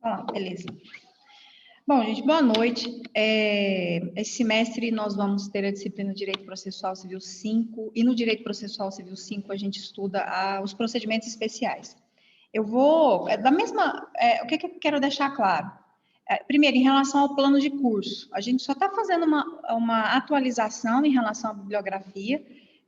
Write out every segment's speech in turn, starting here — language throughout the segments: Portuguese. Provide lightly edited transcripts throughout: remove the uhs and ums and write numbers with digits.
Ah, beleza. Bom, gente, boa noite. Esse semestre nós vamos ter a disciplina Direito Processual Civil 5, e no Direito Processual Civil 5 a gente estuda os procedimentos especiais. Eu vou, o que eu quero deixar claro? Primeiro, em relação ao plano de curso, a gente só está fazendo uma atualização em relação à bibliografia,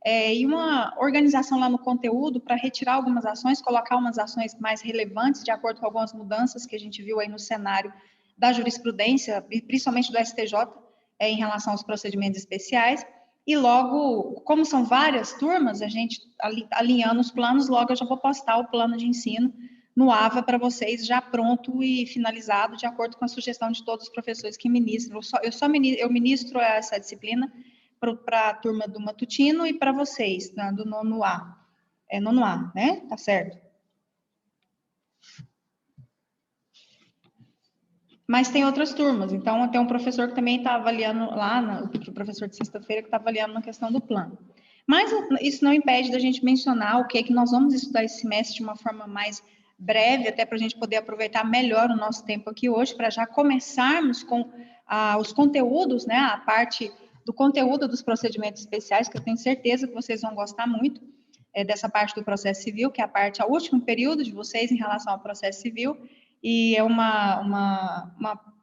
e uma organização lá no conteúdo para retirar algumas ações, colocar umas ações mais relevantes de acordo com algumas mudanças que a gente viu aí no cenário da jurisprudência, principalmente do STJ, em relação aos procedimentos especiais. E logo, como são várias turmas, a gente alinhando os planos, logo eu já vou postar o plano de ensino no AVA para vocês, já pronto e finalizado, de acordo com a sugestão de todos os professores que ministram. Eu ministro essa disciplina para a turma do matutino e para vocês, né, do nono A. Nono A, né? Tá certo. Mas tem outras turmas, então tem um professor que também está avaliando lá, o professor de sexta-feira que está avaliando na questão do plano. Mas isso não impede da gente mencionar o que nós vamos estudar esse semestre de uma forma mais breve, até para a gente poder aproveitar melhor o nosso tempo aqui hoje, para já começarmos com os conteúdos, né, a parte do conteúdo dos procedimentos especiais, que eu tenho certeza que vocês vão gostar muito dessa parte do processo civil, que é o último período de vocês em relação ao processo civil, e é uma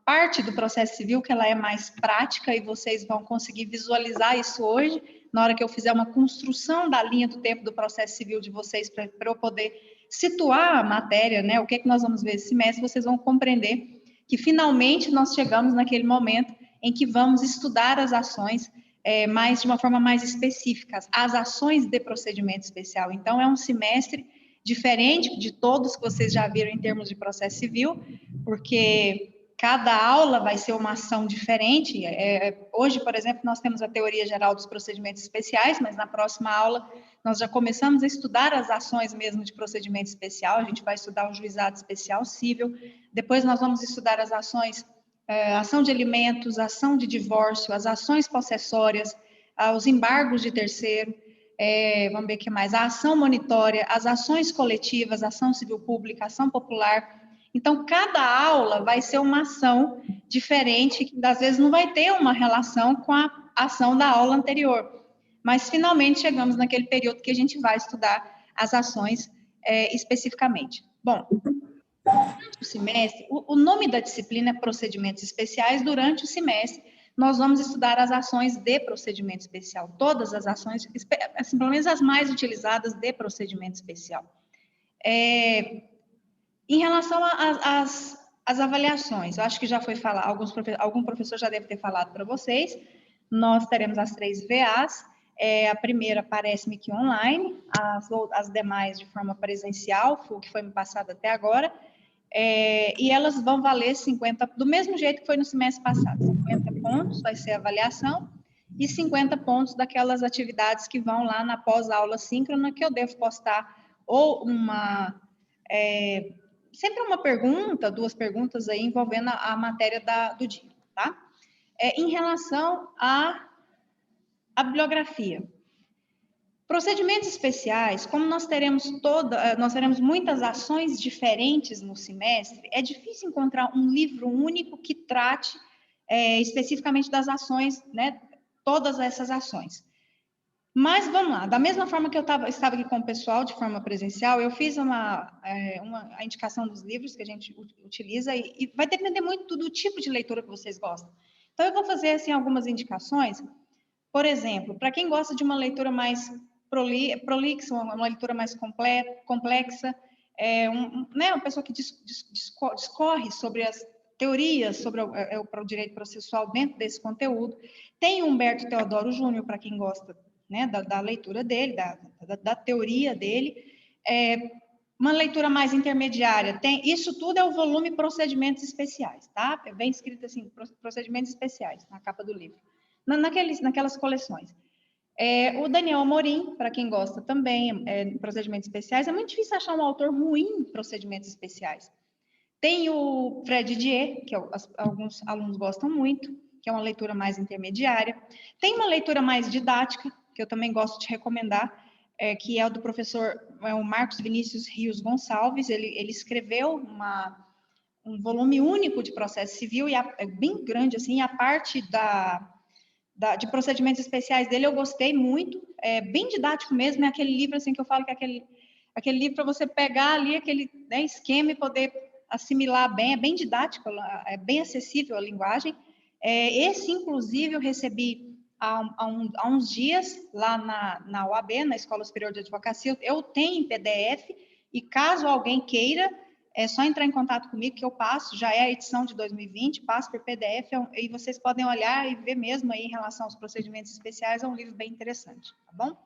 parte do processo civil que ela é mais prática e vocês vão conseguir visualizar isso hoje, na hora que eu fizer uma construção da linha do tempo do processo civil de vocês, para eu poder situar a matéria, né, o que nós vamos ver esse semestre, vocês vão compreender que finalmente nós chegamos naquele momento em que vamos estudar as ações de uma forma mais específica, as ações de procedimento especial. Então, é um semestre diferente de todos que vocês já viram em termos de processo civil, porque cada aula vai ser uma ação diferente. Hoje, por exemplo, nós temos a teoria geral dos procedimentos especiais, mas na próxima aula nós já começamos a estudar as ações mesmo de procedimento especial, a gente vai estudar o juizado especial civil, depois nós vamos estudar as ações, ação de alimentos, ação de divórcio, as ações possessórias, os embargos de terceiro, vamos ver o que mais, a ação monitória, as ações coletivas, ação civil pública, ação popular. Então, cada aula vai ser uma ação diferente, que às vezes não vai ter uma relação com a ação da aula anterior. Mas, finalmente, chegamos naquele período que a gente vai estudar as ações especificamente. Bom, durante o semestre, o nome da disciplina é Procedimentos Especiais. Durante o semestre, nós vamos estudar as ações de procedimento especial, todas as ações, assim, pelo menos as mais utilizadas de procedimento especial. Em relação às avaliações, eu acho que já foi falar, algum professor já deve ter falado para vocês, nós teremos as 3 VAs, a primeira parece-me que online, as demais de forma presencial, foi o que foi me passado até agora, e elas vão valer 50, do mesmo jeito que foi no semestre passado, 50 pontos vai ser a avaliação, e 50 pontos daquelas atividades que vão lá na pós-aula síncrona, que eu devo postar ou sempre uma pergunta, 2 perguntas aí envolvendo a matéria do dia, tá? Em relação à bibliografia. Procedimentos especiais, como nós teremos muitas ações diferentes no semestre, é difícil encontrar um livro único que trate especificamente das ações, né? Todas essas ações. Mas vamos lá, da mesma forma que eu estava aqui com o pessoal de forma presencial, eu fiz a indicação dos livros que a gente utiliza e vai depender muito do tipo de leitura que vocês gostam. Então, eu vou fazer assim, algumas indicações. Por exemplo, para quem gosta de uma leitura mais prolixa, uma leitura mais complexa, uma pessoa que discorre sobre as teorias sobre o direito processual dentro desse conteúdo. Tem Humberto Teodoro Júnior, para quem gosta, né, da leitura dele, da teoria dele. Uma leitura mais intermediária, isso tudo é o volume Procedimentos Especiais, tá? É bem escrito assim, Procedimentos Especiais, na capa do livro. Naquelas coleções. O Daniel Amorim, para quem gosta também, Procedimentos Especiais, é muito difícil achar um autor ruim em Procedimentos Especiais. Tem o Fred Dier, que alguns alunos gostam muito, que é uma leitura mais intermediária. Tem uma leitura mais didática, que eu também gosto de recomendar, que é o do professor o Marcos Vinícius Rios Gonçalves. Ele escreveu um volume único de processo civil, e é bem grande, assim, a parte de procedimentos especiais dele eu gostei muito, é bem didático mesmo, é aquele livro, assim, que eu falo que é aquele livro para você pegar ali aquele, né, esquema e poder assimilar bem, é bem didático, é bem acessível a linguagem. Esse, inclusive, eu recebi há uns dias lá na UAB, na Escola Superior de Advocacia, eu tenho em PDF, e caso alguém queira, é só entrar em contato comigo que eu passo, já é a edição de 2020, passo por PDF, e vocês podem olhar e ver mesmo aí em relação aos procedimentos especiais, é um livro bem interessante, tá bom?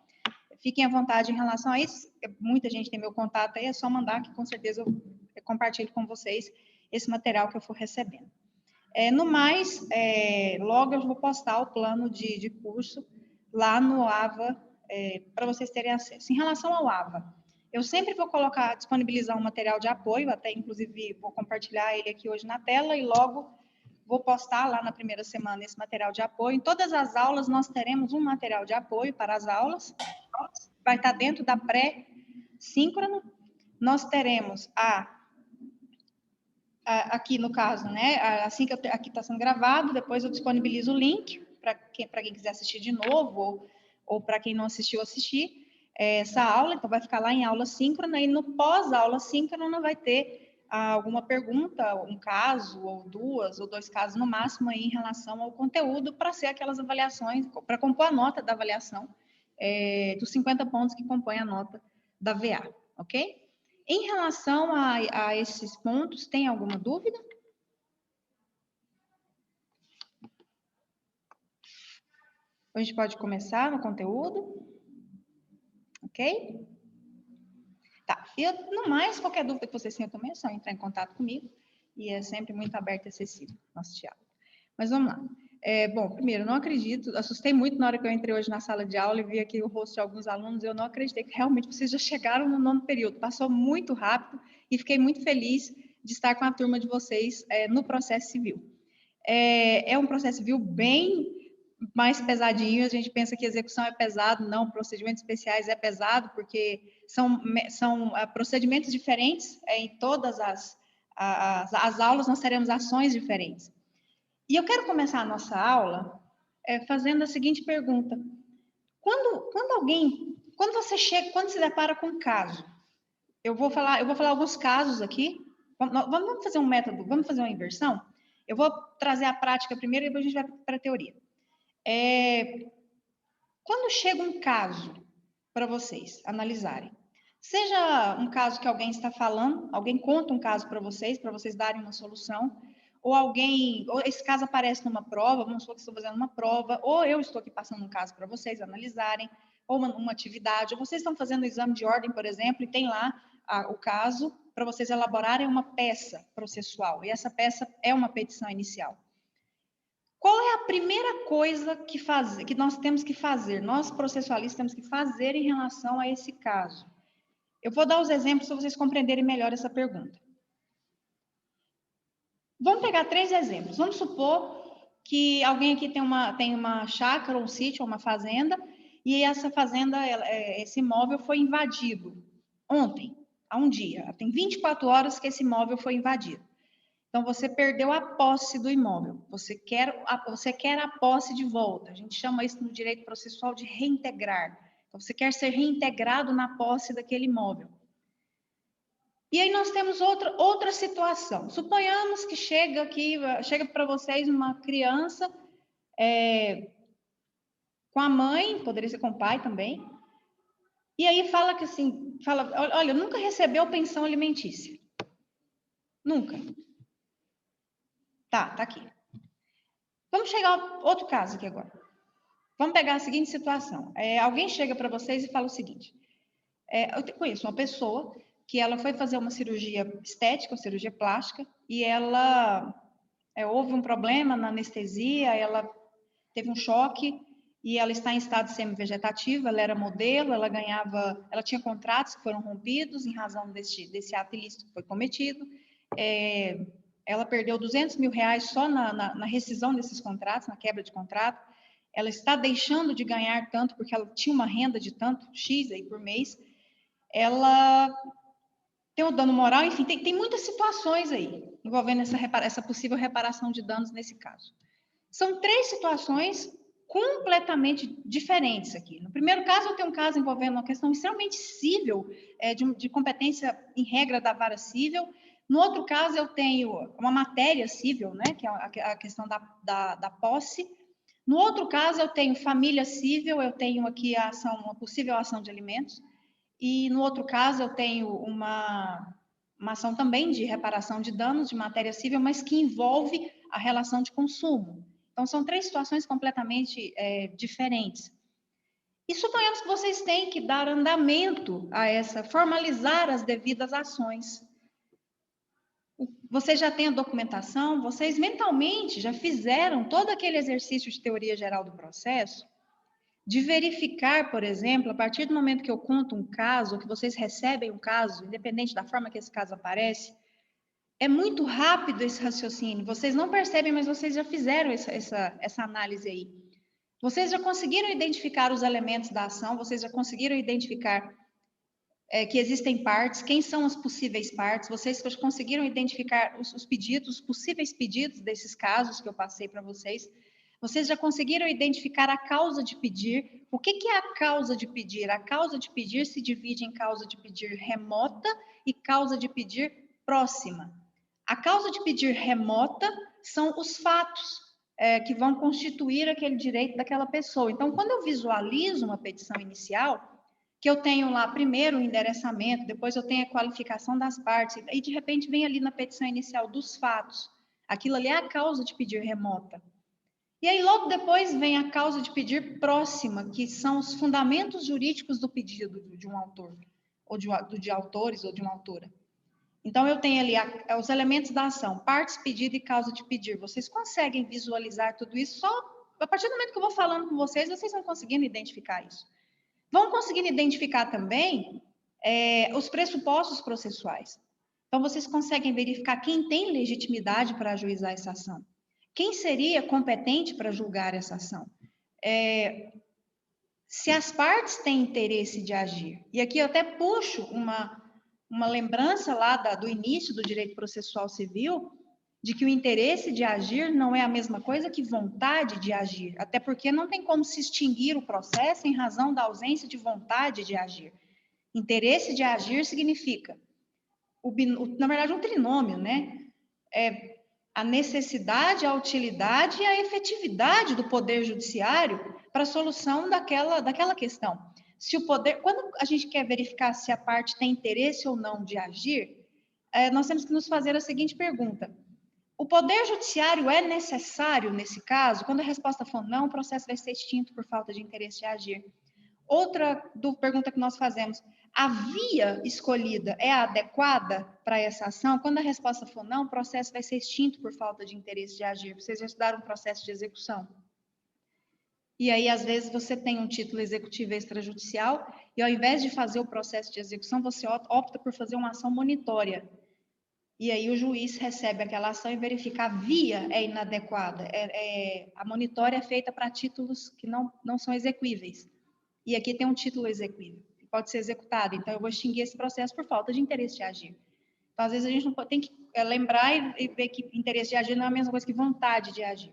Fiquem à vontade em relação a isso, muita gente tem meu contato aí, é só mandar que com certeza eu compartilho com vocês esse material que eu for recebendo. No mais, logo eu vou postar o plano de curso lá no AVA, para vocês terem acesso. Em relação ao AVA, eu sempre vou disponibilizar um material de apoio, até inclusive vou compartilhar ele aqui hoje na tela, e logo vou postar lá na primeira semana esse material de apoio. Em todas as aulas nós teremos um material de apoio para as aulas, vai estar dentro da pré-síncrona. Nós teremos aqui no caso, né, assim que aqui está sendo gravado, depois eu disponibilizo o link para quem quiser assistir de novo, ou para quem não assistiu, assistir essa aula. Então vai ficar lá em aula síncrona, e no pós-aula síncrona vai ter alguma pergunta, um caso, ou duas, ou dois casos no máximo aí em relação ao conteúdo, para ser aquelas avaliações, para compor a nota da avaliação dos 50 pontos que compõem a nota da VA, ok? Em relação a esses pontos, tem alguma dúvida? A gente pode começar no conteúdo, ok? Tá, e no mais, qualquer dúvida que vocês tenham também, é só entrar em contato comigo, e é sempre muito aberto e acessível nosso diálogo. Mas vamos lá. Bom, primeiro, não acredito, assustei muito na hora que eu entrei hoje na sala de aula e vi aqui o rosto de alguns alunos, eu não acreditei que realmente vocês já chegaram no 9º período, passou muito rápido, e fiquei muito feliz de estar com a turma de vocês no processo civil. É um processo civil bem mais pesadinho, a gente pensa que execução é pesado, não, procedimentos especiais é pesado, porque são procedimentos diferentes, em todas as aulas nós teremos ações diferentes. E eu quero começar a nossa aula fazendo a seguinte pergunta: quando se depara com um caso, eu vou falar alguns casos aqui, vamos fazer um método, vamos fazer uma inversão? Eu vou trazer a prática primeiro e depois a gente vai para a teoria. Quando chega um caso para vocês analisarem, seja um caso que alguém está falando, alguém conta um caso para vocês darem uma solução, ou esse caso aparece numa prova, vamos supor que estou fazendo uma prova, ou eu estou aqui passando um caso para vocês analisarem, ou uma atividade, ou vocês estão fazendo um exame de ordem, por exemplo, e tem lá o caso para vocês elaborarem uma peça processual, e essa peça é uma petição inicial. Qual é a primeira coisa que nós temos que fazer, nós processualistas temos que fazer em relação a esse caso? Eu vou dar os exemplos para vocês compreenderem melhor essa pergunta. Vamos pegar 3 exemplos. Vamos supor que alguém aqui tem uma chácara, um sítio, uma fazenda, e essa fazenda, esse imóvel foi invadido ontem, há um dia. Tem 24 horas que esse imóvel foi invadido. Então, você perdeu a posse do imóvel, você quer a posse de volta. A gente chama isso no direito processual de reintegrar. Então, você quer ser reintegrado na posse daquele imóvel. E aí nós temos outra situação. Suponhamos que chega para vocês uma criança com a mãe, poderia ser com o pai também, e aí fala, olha, nunca recebeu pensão alimentícia. Nunca. Tá aqui. Vamos chegar a outro caso aqui agora. Vamos pegar a seguinte situação. Alguém chega para vocês e fala o seguinte: eu conheço uma pessoa que ela foi fazer uma cirurgia estética, uma cirurgia plástica, e ela houve um problema na anestesia, ela teve um choque, e ela está em estado semi-vegetativo, ela era modelo, ela tinha contratos que foram rompidos em razão desse ato ilícito que foi cometido. Ela perdeu R$200 mil só na rescisão desses contratos, na quebra de contrato. Ela está deixando de ganhar tanto, porque ela tinha uma renda de tanto X aí por mês. Ela tem o dano moral, enfim, tem muitas situações aí. envolvendo essa possível reparação de danos nesse caso. São 3 situações completamente diferentes aqui. No primeiro caso, eu tenho um caso envolvendo uma questão extremamente cível, de competência em regra da vara cível. No outro caso, eu tenho uma matéria cível, né, que é a questão da posse. No outro caso, eu tenho família cível, eu tenho aqui uma possível ação de alimentos. E no outro caso, eu tenho uma ação também de reparação de danos de matéria cível, mas que envolve a relação de consumo. Então, são 3 situações completamente diferentes. E suponhamos que vocês têm que dar andamento a formalizar as devidas ações. Vocês já têm a documentação, vocês mentalmente já fizeram todo aquele exercício de teoria geral do processo, de verificar, por exemplo, a partir do momento que eu conto um caso, que vocês recebem um caso, independente da forma que esse caso aparece, é muito rápido esse raciocínio. Vocês não percebem, mas vocês já fizeram essa análise aí. Vocês já conseguiram identificar os elementos da ação, vocês já conseguiram identificar que existem partes, quem são as possíveis partes, vocês já conseguiram identificar os pedidos, os possíveis pedidos desses casos que eu passei para vocês. Vocês já conseguiram identificar a causa de pedir. O que é a causa de pedir? A causa de pedir se divide em causa de pedir remota e causa de pedir próxima. A causa de pedir remota são os fatos que vão constituir aquele direito daquela pessoa. Então, quando eu visualizo uma petição inicial, que eu tenho lá primeiro o endereçamento, depois eu tenho a qualificação das partes, e de repente vem ali na petição inicial dos fatos. Aquilo ali é a causa de pedir remota. E aí logo depois vem a causa de pedir próxima, que são os fundamentos jurídicos do pedido de um autor, ou de autores ou de uma autora. Então, eu tenho ali os elementos da ação, partes, pedido e causa de pedir. Vocês conseguem visualizar tudo isso? Só a partir do momento que eu vou falando com vocês vão conseguindo identificar isso. Vão conseguindo identificar também os pressupostos processuais. Então, vocês conseguem verificar quem tem legitimidade para ajuizar essa ação. Quem seria competente para julgar essa ação? Se as partes têm interesse de agir. E aqui eu até puxo uma lembrança lá do início do direito processual civil, de que o interesse de agir não é a mesma coisa que vontade de agir, até porque não tem como se extinguir o processo em razão da ausência de vontade de agir. Interesse de agir significa, na verdade, um trinômio, né? A necessidade, a utilidade e a efetividade do poder judiciário para a solução daquela questão. Se o poder, quando a gente quer verificar se a parte tem interesse ou não de agir, nós temos que nos fazer a seguinte pergunta: o poder judiciário é necessário nesse caso? Quando a resposta for não, o processo vai ser extinto por falta de interesse de agir. Outra pergunta que nós fazemos: a via escolhida é adequada para essa ação? Quando a resposta for não, o processo vai ser extinto por falta de interesse de agir. Vocês já estudaram um processo de execução. E aí, às vezes, você tem um título executivo extrajudicial e, ao invés de fazer o processo de execução, você opta por fazer uma ação monitória. E aí, o juiz recebe aquela ação e verifica a via é inadequada. A monitória é feita para títulos que não são exequíveis. E aqui tem um título exequível, que pode ser executado. Então, eu vou extinguir esse processo por falta de interesse de agir. Então, às vezes, a gente não tem que lembrar e ver que interesse de agir não é a mesma coisa que vontade de agir.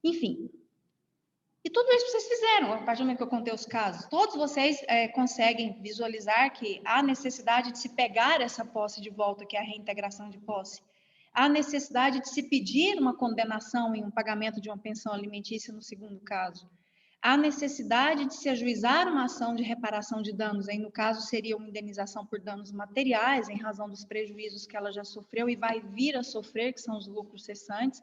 Enfim. E tudo isso vocês fizeram, a partir do momento que eu contei os casos. Todos vocês conseguem visualizar que há necessidade de se pegar essa posse de volta, que é a reintegração de posse. Há necessidade de se pedir uma condenação em um pagamento de uma pensão alimentícia no segundo caso. Há necessidade de se ajuizar uma ação de reparação de danos, aí no caso seria uma indenização por danos materiais, em razão dos prejuízos que ela já sofreu e vai vir a sofrer, que são os lucros cessantes.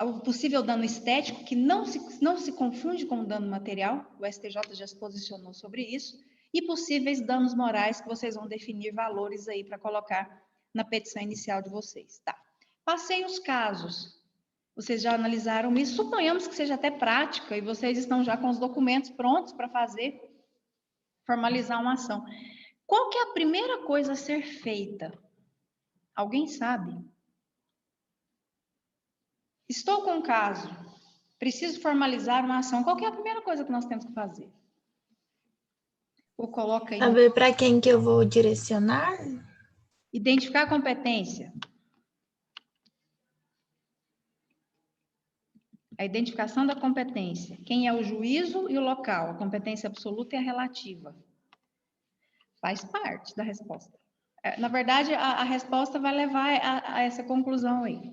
O possível dano estético, que não se confunde com o dano material, o STJ já se posicionou sobre isso, e possíveis danos morais, que vocês vão definir valores aí para colocar na petição inicial de vocês. Tá. Passei os casos. Vocês já analisaram isso? Suponhamos que seja até prática e vocês estão já com os documentos prontos para formalizar uma ação. Qual que é a primeira coisa a ser feita? Alguém sabe? Estou com um caso, preciso formalizar uma ação. Qual que é a primeira coisa que nós temos que fazer? Ou coloca aí. Saber para quem que eu vou direcionar? Identificar a competência. A identificação da competência. Quem é o juízo e o local? A competência absoluta e a relativa. Faz parte da resposta. Na verdade, a resposta vai levar a essa conclusão aí.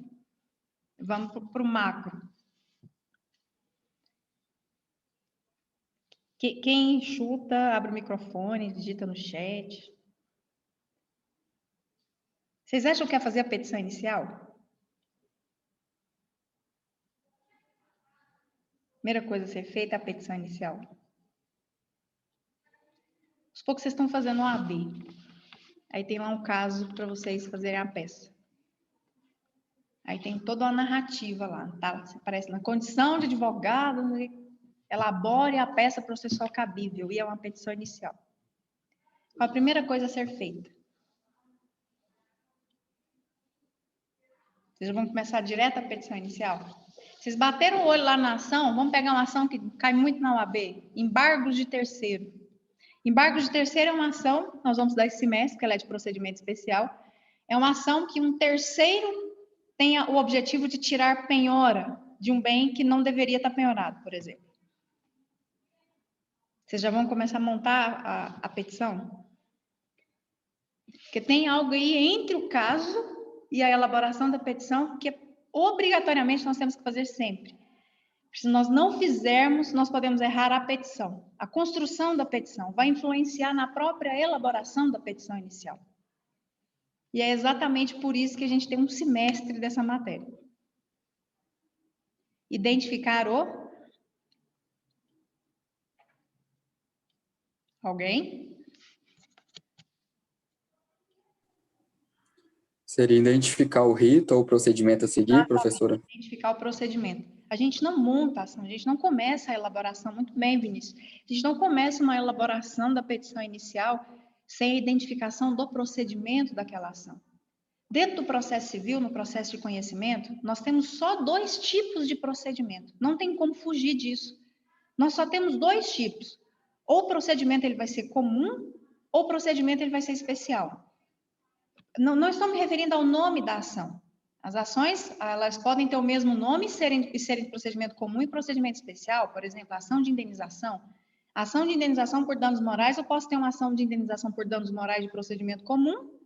Vamos para o macro. Quem chuta, abre o microfone, digita no chat. Vocês acham que é fazer a petição inicial? Primeira coisa a ser feita é a petição inicial. Aos poucos vocês estão fazendo um AB. Aí tem lá um caso para vocês fazerem a peça. Aí tem toda uma narrativa lá, tá? Você aparece na condição de advogado, elabore a peça processual cabível, e é uma petição inicial. Qual a primeira coisa a ser feita? Vocês vão começar direto a petição inicial? Vocês bateram o olho lá na ação, vamos pegar uma ação que cai muito na OAB, embargos de terceiro. Embargos de terceiro é uma ação, nós vamos dar esse semestre, porque ela é de procedimento especial, é uma ação que um terceiro tenha o objetivo de tirar penhora de um bem que não deveria estar penhorado, por exemplo. Vocês já vão começar a montar a petição? Porque tem algo aí entre o caso e a elaboração da petição que obrigatoriamente nós temos que fazer sempre. Se nós não fizermos, nós podemos errar a petição. A construção da petição vai influenciar na própria elaboração da petição inicial. E é exatamente por isso que a gente tem um semestre dessa matéria. Identificar o... Alguém? Seria identificar o rito ou o procedimento a seguir, professora? Identificar o procedimento. A gente não monta a ação, a gente não começa a elaboração, muito bem, Vinícius, a gente não começa uma elaboração da petição inicial sem a identificação do procedimento daquela ação. Dentro do processo civil, no processo de conhecimento, nós temos só 2 tipos de procedimento, não tem como fugir disso. Nós só temos 2 tipos, ou o procedimento ele vai ser comum, ou o procedimento ele vai ser especial. Não estou me referindo ao nome da ação. As ações, elas podem ter o mesmo nome e serem de procedimento comum e procedimento especial, por exemplo, ação de indenização. Ação de indenização por danos morais, eu posso ter uma ação de indenização por danos morais de procedimento comum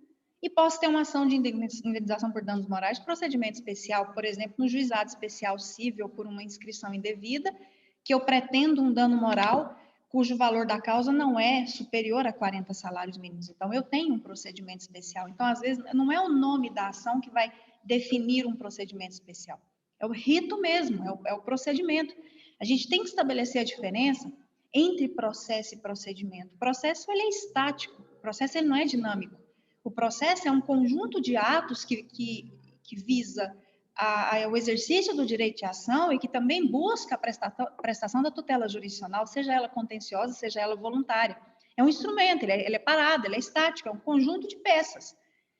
e posso ter uma ação de indenização por danos morais de procedimento especial, por exemplo, no juizado especial civil por uma inscrição indevida, que eu pretendo um dano moral cujo valor da causa não é superior a 40 salários mínimos. Então, eu tenho um procedimento especial. Então, às vezes, não é o nome da ação que vai definir um procedimento especial. É o rito mesmo, é o procedimento. A gente tem que estabelecer a diferença entre processo e procedimento. O processo, ele é estático, o processo ele não é dinâmico. O processo é um conjunto de atos que visa o exercício do direito de ação e que também busca a prestação da tutela jurisdicional, seja ela contenciosa, seja ela voluntária. É um instrumento, ele é parado, ele é estático, é um conjunto de peças.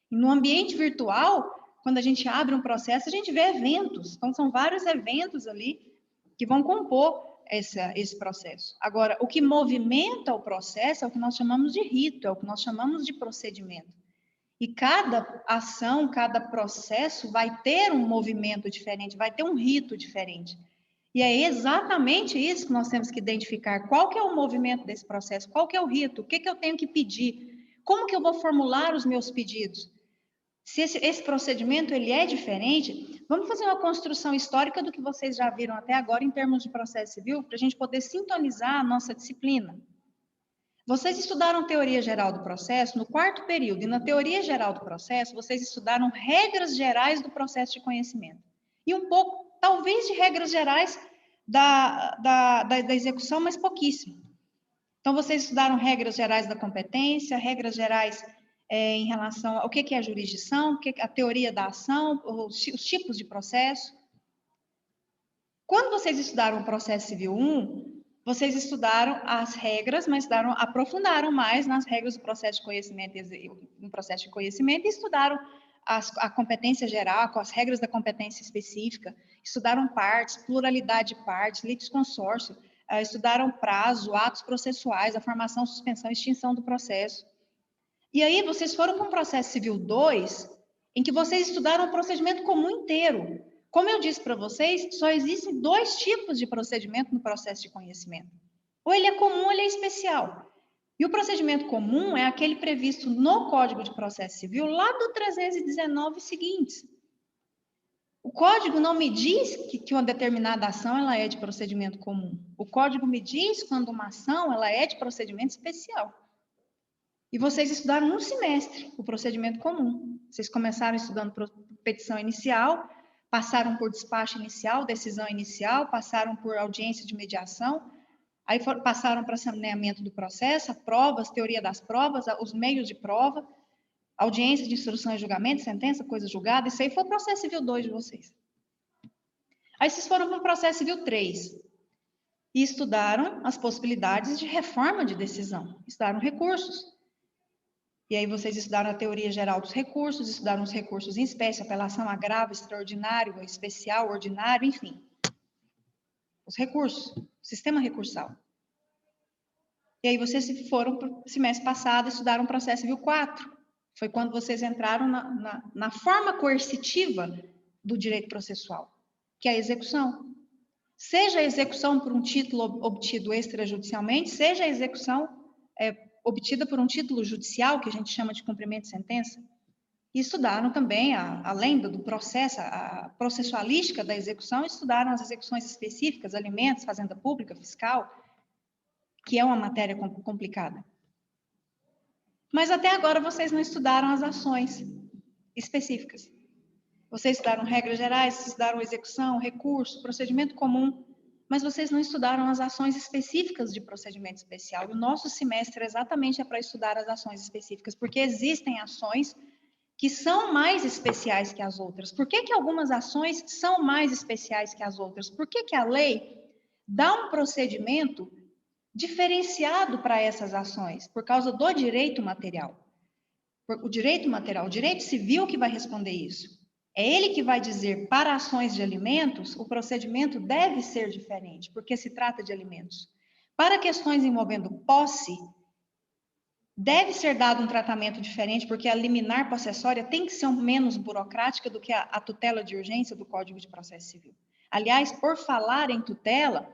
E no ambiente virtual, quando a gente abre um processo, a gente vê eventos. Então, são vários eventos ali que vão compor esse processo. Agora, o que movimenta o processo é o que nós chamamos de rito, é o que nós chamamos de procedimento. E cada ação, cada processo vai ter um movimento diferente, vai ter um rito diferente. E é exatamente isso que nós temos que identificar. Qual que é o movimento desse processo? Qual que é o rito? O que eu tenho que pedir? Como que eu vou formular os meus pedidos? Se esse procedimento ele é diferente, vamos fazer uma construção histórica do que vocês já viram até agora em termos de processo civil, para a gente poder sintonizar a nossa disciplina. Vocês estudaram teoria geral do processo no 4º período, e na teoria geral do processo, vocês estudaram regras gerais do processo de conhecimento. E um pouco, talvez, de regras gerais da execução, mas pouquíssimo. Então, vocês estudaram regras gerais da competência, regras gerais em relação ao que é a jurisdição, a teoria da ação, os tipos de processo. Quando vocês estudaram o processo civil 1, vocês estudaram as regras, mas aprofundaram mais nas regras do processo de conhecimento, no processo de conhecimento, e estudaram a competência geral, com as regras da competência específica, estudaram partes, pluralidade de partes, litisconsórcio, estudaram prazo, atos processuais, a formação, suspensão e extinção do processo. E aí vocês foram para um processo civil 2, em que vocês estudaram o procedimento comum inteiro. Como eu disse para vocês, só existem 2 tipos de procedimento no processo de conhecimento. Ou ele é comum ou ele é especial. E o procedimento comum é aquele previsto no Código de Processo Civil, lá do 319 seguintes. O Código não me diz que uma determinada ação ela é de procedimento comum. O Código me diz quando uma ação ela é de procedimento especial. E vocês estudaram no semestre o procedimento comum. Vocês começaram estudando petição inicial, passaram por despacho inicial, decisão inicial, passaram por audiência de mediação, aí passaram para saneamento do processo, provas, teoria das provas, os meios de prova, audiência de instrução e julgamento, sentença, coisa julgada. Isso aí foi o processo civil 2 de vocês. Aí vocês foram para o processo civil 3 e estudaram as possibilidades de reforma de decisão, estudaram recursos. E aí vocês estudaram a teoria geral dos recursos, estudaram os recursos em espécie, apelação, agravo, extraordinário, especial, ordinário, enfim. Os recursos, o sistema recursal. E aí vocês foram para o semestre passado, estudaram o processo civil 4. Foi quando vocês entraram na forma coercitiva do direito processual, que é a execução. Seja a execução por um título obtido extrajudicialmente, seja a execução obtida por um título judicial, que a gente chama de cumprimento de sentença, e estudaram também, além do processo, a processualística da execução, estudaram as execuções específicas, alimentos, fazenda pública, fiscal, que é uma matéria complicada. Mas até agora vocês não estudaram as ações específicas. Vocês estudaram regras gerais, estudaram execução, recurso, procedimento comum, mas vocês não estudaram as ações específicas de procedimento especial. E o nosso semestre exatamente é para estudar as ações específicas, porque existem ações que são mais especiais que as outras. Por que que algumas ações são mais especiais que as outras? Por que que a lei dá um procedimento diferenciado para essas ações? Por causa do direito material. O direito material, o direito civil que vai responder isso. É ele que vai dizer, para ações de alimentos, o procedimento deve ser diferente, porque se trata de alimentos. Para questões envolvendo posse, deve ser dado um tratamento diferente, porque a liminar possessória tem que ser menos burocrática do que a tutela de urgência do Código de Processo Civil. Aliás, por falar em tutela,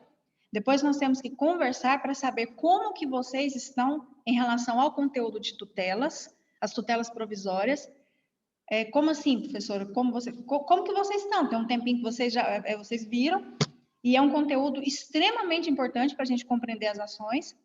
depois nós temos que conversar para saber como que vocês estão em relação ao conteúdo de tutelas, as tutelas provisórias. Como assim, professora? Como que vocês estão? Tem um tempinho que vocês viram, e é um conteúdo extremamente importante para a gente compreender as ações.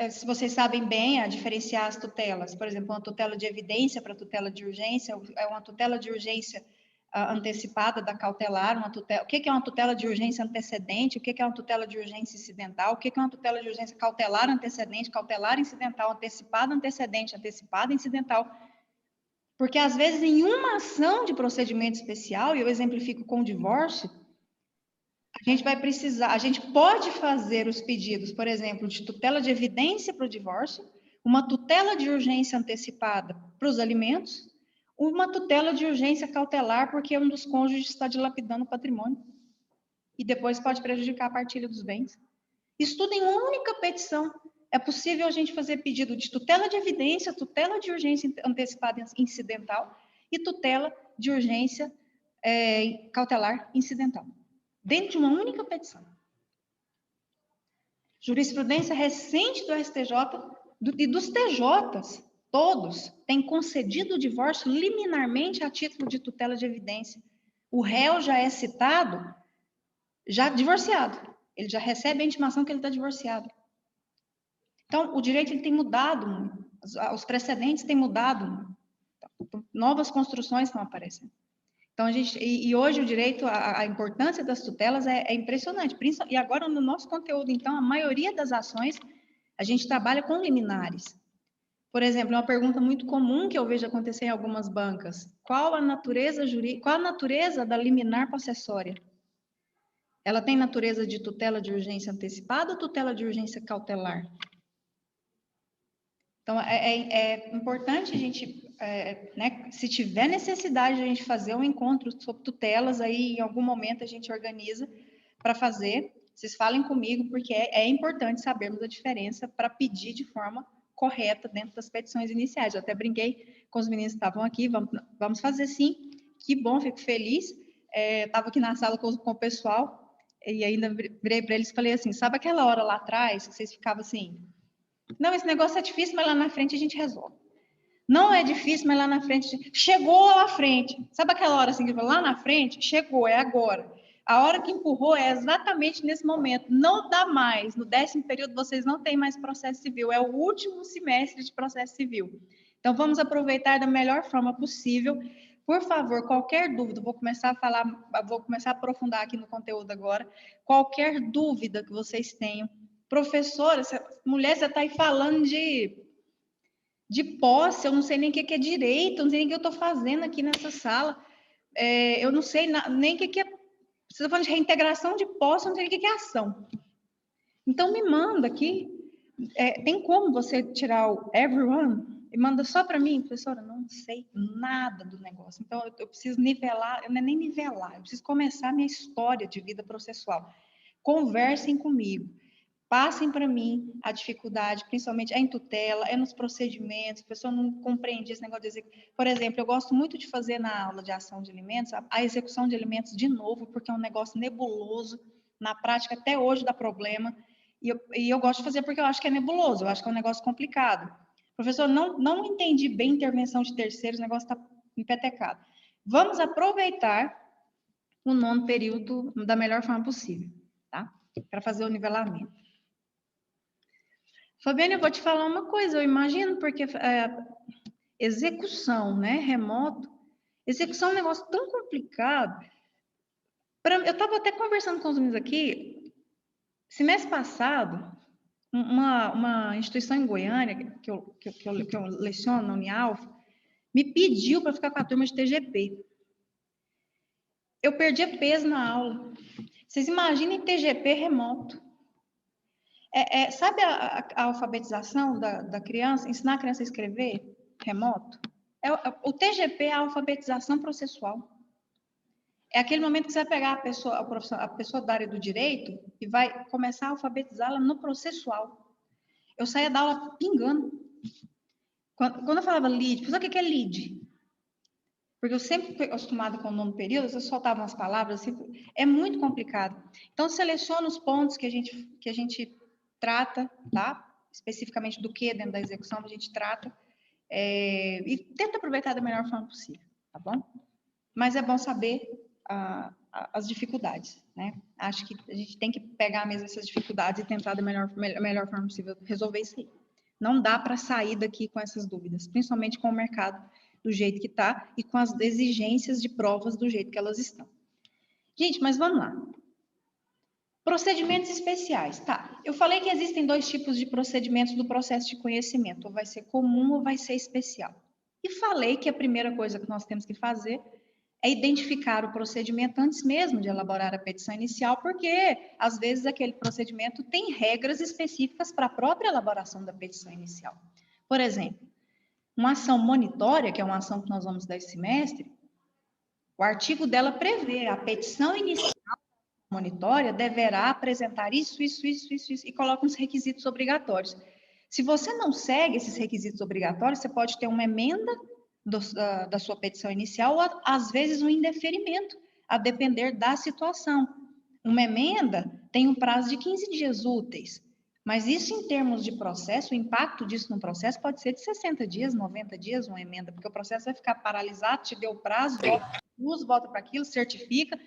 Se vocês sabem bem diferenciar as tutelas, por exemplo, uma tutela de evidência para tutela de urgência, é uma tutela de urgência antecipada da cautelar, o que é uma tutela de urgência antecedente, o que é uma tutela de urgência incidental, o que é uma tutela de urgência cautelar antecedente, cautelar incidental, antecipada antecedente, antecipada incidental. Porque, às vezes, em uma ação de procedimento especial, e eu exemplifico com o divórcio, a gente pode fazer os pedidos, por exemplo, de tutela de evidência para o divórcio, uma tutela de urgência antecipada para os alimentos, uma tutela de urgência cautelar porque um dos cônjuges está dilapidando o patrimônio e depois pode prejudicar a partilha dos bens. Isso tudo em uma única petição. É possível a gente fazer pedido de tutela de evidência, tutela de urgência antecipada incidental e tutela de urgência cautelar incidental, dentro de uma única petição. Jurisprudência recente do STJ e dos TJs, todos, têm concedido o divórcio liminarmente a título de tutela de evidência. O réu já é citado, já divorciado. Ele já recebe a intimação que ele está divorciado. Então, o direito ele tem mudado, os precedentes têm mudado, novas construções estão aparecendo. Então, e hoje o direito, a importância das tutelas é impressionante. E agora, no nosso conteúdo, então, a maioria das ações, a gente trabalha com liminares. Por exemplo, uma pergunta muito comum que eu vejo acontecer em algumas bancas. Qual a natureza da liminar possessória? Ela tem natureza de tutela de urgência antecipada ou tutela de urgência cautelar? Então, é importante a gente, se tiver necessidade de a gente fazer um encontro sobre tutelas, aí em algum momento a gente organiza para fazer. Vocês falem comigo, porque é importante sabermos a diferença para pedir de forma correta dentro das petições iniciais. Eu até brinquei com os meninos que estavam aqui, vamos fazer sim, que bom, fico feliz. Estava aqui na sala com o pessoal, e ainda virei para eles e falei assim, sabe aquela hora lá atrás que vocês ficavam assim, não, esse negócio é difícil, mas lá na frente a gente resolve. Não é difícil, mas lá na frente, chegou lá na frente. Sabe aquela hora assim, que lá na frente, chegou, é agora. A hora que empurrou é exatamente nesse momento. Não dá mais. No 10º período, vocês não têm mais processo civil. É o último semestre de processo civil. Então, vamos aproveitar da melhor forma possível. Por favor, qualquer dúvida, vou começar a aprofundar aqui no conteúdo agora. Qualquer dúvida que vocês tenham. Professora, mulher, você está aí falando de posse, eu não sei nem o que é direito, eu não sei nem o que eu estou fazendo aqui nessa sala. Eu não sei nem o que é. Você está falando de reintegração de posse, eu não sei o que é ação. Então, me manda aqui. Tem como você tirar o everyone e manda só para mim? Professora, não sei nada do negócio. Então, eu preciso nivelar, não é nem nivelar, eu preciso começar a minha história de vida processual. Conversem comigo. Passem para mim a dificuldade, principalmente em tutela, nos procedimentos, a pessoa não compreende esse negócio de execução. Por exemplo, eu gosto muito de fazer na aula de ação de alimentos a execução de alimentos de novo, porque é um negócio nebuloso, na prática até hoje dá problema, e eu gosto de fazer porque eu acho que é nebuloso, eu acho que é um negócio complicado. Professor, não entendi bem intervenção de terceiros, o negócio está empetecado. Vamos aproveitar o 9º período da melhor forma possível, tá? Para fazer o nivelamento. Fabiana, eu vou te falar uma coisa, eu imagino, porque execução, né, remoto, execução é um negócio tão complicado. Eu estava até conversando com os meninos aqui, semestre passado, uma instituição em Goiânia, que eu leciono na Unialfa, me pediu para ficar com a turma de TGP. Eu perdi peso na aula. Vocês imaginem TGP remoto. Sabe a alfabetização da criança? Ensinar a criança a escrever remoto? O TGP é a alfabetização processual. É aquele momento que você vai pegar a pessoa da área do direito e vai começar a alfabetizá-la no processual. Eu saía da aula pingando. Quando eu falava lead, sabe o que é lead? Porque eu sempre fui acostumada com o 9º período, eu soltava umas palavras assim, é muito complicado. Então, seleciona os pontos que a gente trata, tá? Especificamente do que dentro da execução a gente trata, e tenta aproveitar da melhor forma possível, tá bom? Mas é bom saber as dificuldades, né? Acho que a gente tem que pegar mesmo essas dificuldades e tentar da melhor forma possível resolver isso aí. Não dá para sair daqui com essas dúvidas, principalmente com o mercado do jeito que está e com as exigências de provas do jeito que elas estão. Gente, mas vamos lá. Procedimentos especiais, tá? Eu falei que existem 2 tipos de procedimentos do processo de conhecimento, ou vai ser comum ou vai ser especial. E falei que a primeira coisa que nós temos que fazer é identificar o procedimento antes mesmo de elaborar a petição inicial, porque às vezes aquele procedimento tem regras específicas para a própria elaboração da petição inicial. Por exemplo, uma ação monitória, que é uma ação que nós vamos dar esse semestre, o artigo dela prevê a petição inicial monitória deverá apresentar isso, e coloca uns requisitos obrigatórios. Se você não segue esses requisitos obrigatórios, você pode ter uma emenda da sua petição inicial, ou às vezes um indeferimento, a depender da situação. Uma emenda tem um prazo de 15 dias úteis, mas isso em termos de processo, o impacto disso no processo pode ser de 60 dias, 90 dias, uma emenda, porque o processo vai ficar paralisado, te deu o prazo, volta para aquilo, certifica,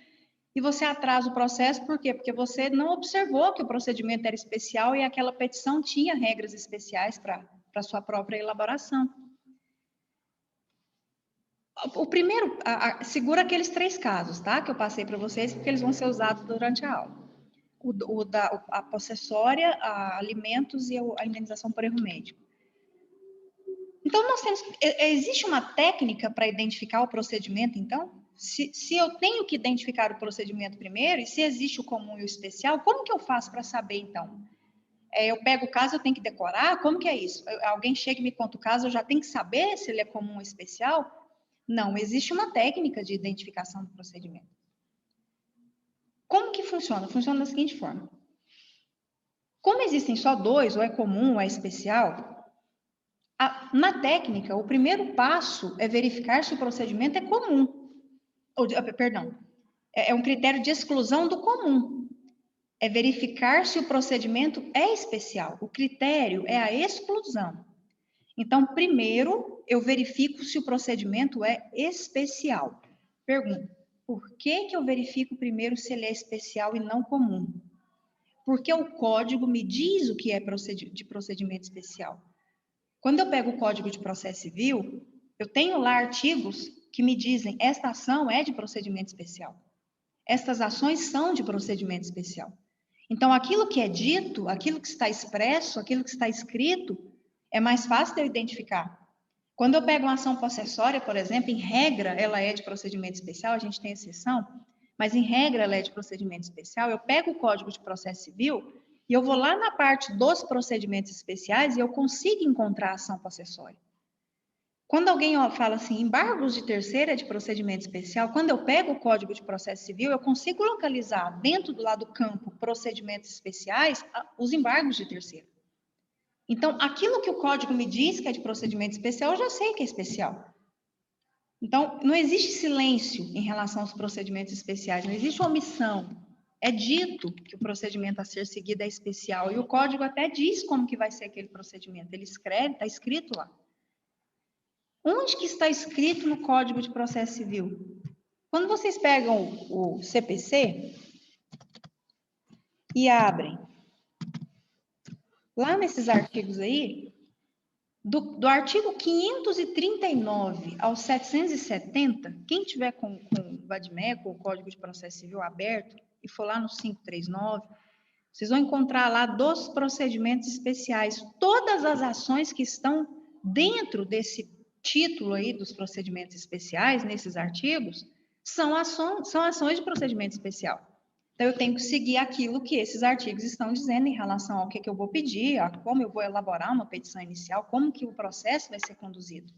e você atrasa o processo, por quê? Porque você não observou que o procedimento era especial e aquela petição tinha regras especiais para a sua própria elaboração. O primeiro, segura aqueles 3 casos, tá? Que eu passei para vocês, porque eles vão ser usados durante a aula. A possessória, a alimentos e a indenização por erro médico. Então, existe uma técnica para identificar o procedimento, então? Se eu tenho que identificar o procedimento primeiro, e se existe o comum e o especial, como que eu faço para saber, então? Eu pego o caso, eu tenho que decorar? Como que é isso? Alguém chega e me conta o caso, eu já tenho que saber se ele é comum ou especial? Não, existe uma técnica de identificação do procedimento. Como que funciona? Funciona da seguinte forma. Como existem só 2, ou é comum ou é especial, Na técnica, o primeiro passo é verificar se o procedimento é comum. Perdão, é um critério de exclusão do comum. É verificar se o procedimento é especial. O critério é a exclusão. Então, primeiro, eu verifico se o procedimento é especial. Pergunta, por que eu verifico primeiro se ele é especial e não comum? Porque o código me diz o que é de procedimento especial. Quando eu pego o Código de Processo Civil, eu tenho lá artigos que me dizem esta ação é de procedimento especial. Estas ações são de procedimento especial. Então, aquilo que é dito, aquilo que está expresso, aquilo que está escrito, é mais fácil de eu identificar. Quando eu pego uma ação possessória, por exemplo, em regra, ela é de procedimento especial, a gente tem exceção, mas em regra ela é de procedimento especial, eu pego o Código de Processo Civil e eu vou lá na parte dos procedimentos especiais e eu consigo encontrar a ação possessória. Quando alguém fala assim, embargos de terceiro é de procedimento especial, quando eu pego o Código de Processo Civil, eu consigo localizar dentro do lado do campo procedimentos especiais os embargos de terceiro. Então, aquilo que o código me diz que é de procedimento especial, eu já sei que é especial. Então, não existe silêncio em relação aos procedimentos especiais, não existe omissão. É dito que o procedimento a ser seguido é especial, e o código até diz como que vai ser aquele procedimento. Ele escreve, está escrito lá. Onde que está escrito no Código de Processo Civil? Quando vocês pegam o CPC e abrem, lá nesses artigos aí, do artigo 539 ao 770, quem tiver com o VADMEC, o Código de Processo Civil aberto, e for lá no 539, vocês vão encontrar lá dos procedimentos especiais. Todas as ações que estão dentro desse título aí dos procedimentos especiais, nesses artigos, são ações de procedimento especial. Então, eu tenho que seguir aquilo que esses artigos estão dizendo em relação ao que eu vou pedir, a como eu vou elaborar uma petição inicial, como que o processo vai ser conduzido.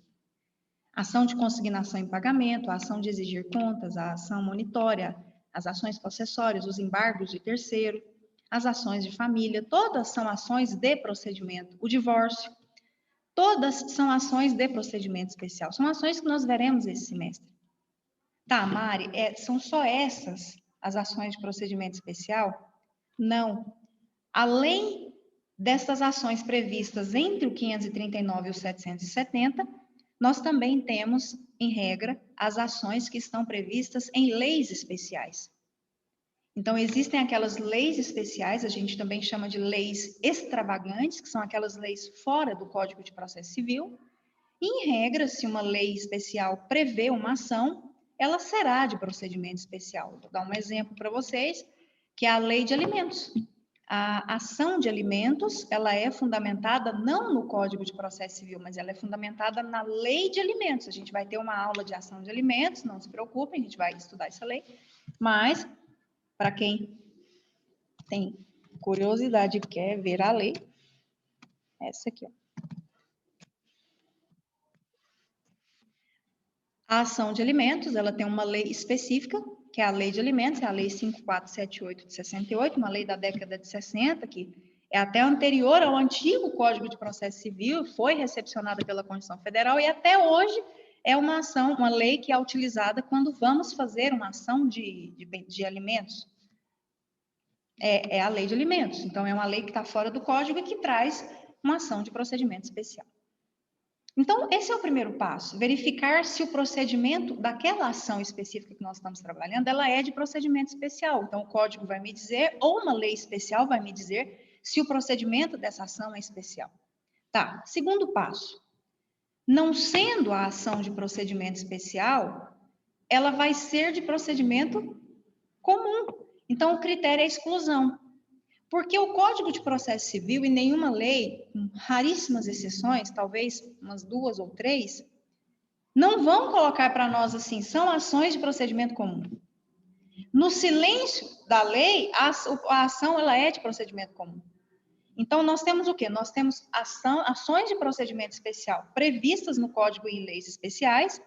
Ação de consignação em pagamento, a ação de exigir contas, a ação monitória, as ações possessórias, os embargos de terceiro, as ações de família, todas são ações de procedimento. O divórcio, todas são ações de procedimento especial. São ações que nós veremos esse semestre. Tá, Mari, são só essas as ações de procedimento especial? Não. Além destas ações previstas entre o 539 e o 770, nós também temos, em regra, as ações que estão previstas em leis especiais. Então, existem aquelas leis especiais, a gente também chama de leis extravagantes, que são aquelas leis fora do Código de Processo Civil. E, em regra, se uma lei especial prevê uma ação, ela será de procedimento especial. Vou dar um exemplo para vocês, que é a lei de alimentos. A ação de alimentos, ela é fundamentada não no Código de Processo Civil, mas ela é fundamentada na lei de alimentos. A gente vai ter uma aula de ação de alimentos, não se preocupem, a gente vai estudar essa lei. Mas, para quem tem curiosidade e quer ver a lei, essa aqui, ó. A ação de alimentos, ela tem uma lei específica, que é a Lei de Alimentos, é a Lei 5478 de 68, uma lei da década de 60, que é até anterior ao antigo Código de Processo Civil, foi recepcionada pela Constituição Federal e até hoje é uma ação, uma lei que é utilizada quando vamos fazer uma ação de alimentos. É a Lei de Alimentos, então é uma lei que está fora do Código e que traz uma ação de procedimento especial. Então, esse é o primeiro passo, verificar se o procedimento daquela ação específica que nós estamos trabalhando, ela é de procedimento especial. Então, o código vai me dizer, ou uma lei especial vai me dizer, se o procedimento dessa ação é especial. Tá, segundo passo. Não sendo a ação de procedimento especial, ela vai ser de procedimento comum. Então, o critério é exclusão. Porque o Código de Processo Civil e nenhuma lei, com raríssimas exceções, talvez umas 2 ou 3, não vão colocar para nós assim, são ações de procedimento comum. No silêncio da lei, a ação ela é de procedimento comum. Então, nós temos o quê? Nós temos ações de procedimento especial previstas no Código e em leis especiais,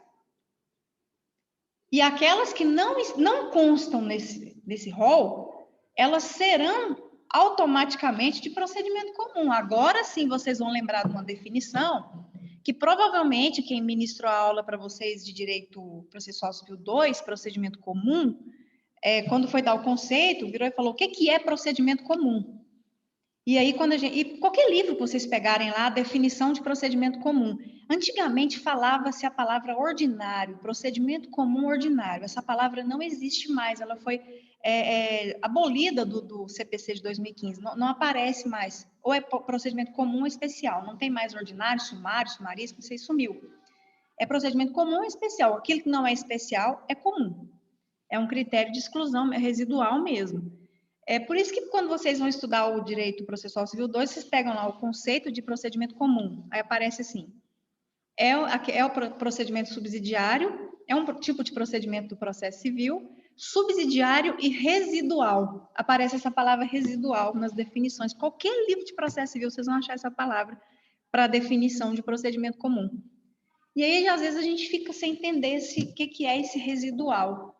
e aquelas que não constam nesse rol, elas serão automaticamente de procedimento comum. Agora sim vocês vão lembrar de uma definição que provavelmente quem ministrou a aula para vocês de Direito Processual Civil 2, procedimento comum, quando foi dar o conceito, virou e falou, o que é procedimento comum? E aí, qualquer livro que vocês pegarem lá, a definição de procedimento comum. Antigamente falava-se a palavra ordinário, procedimento comum ordinário. Essa palavra não existe mais, ela foi abolida do CPC de 2015, não aparece mais. Ou é procedimento comum ou especial, não tem mais ordinário, sumário, sumaríssimo, isso aí sumiu. É procedimento comum ou especial. Aquilo que não é especial é comum. É um critério de exclusão, é residual mesmo. É por isso que quando vocês vão estudar o Direito Processual Civil 2, vocês pegam lá o conceito de procedimento comum. Aí aparece assim, é o procedimento subsidiário, é um tipo de procedimento do processo civil, subsidiário e residual. Aparece essa palavra residual nas definições. Qualquer livro de processo civil, vocês vão achar essa palavra para definição de procedimento comum. E aí, às vezes, a gente fica sem entender o que é esse residual.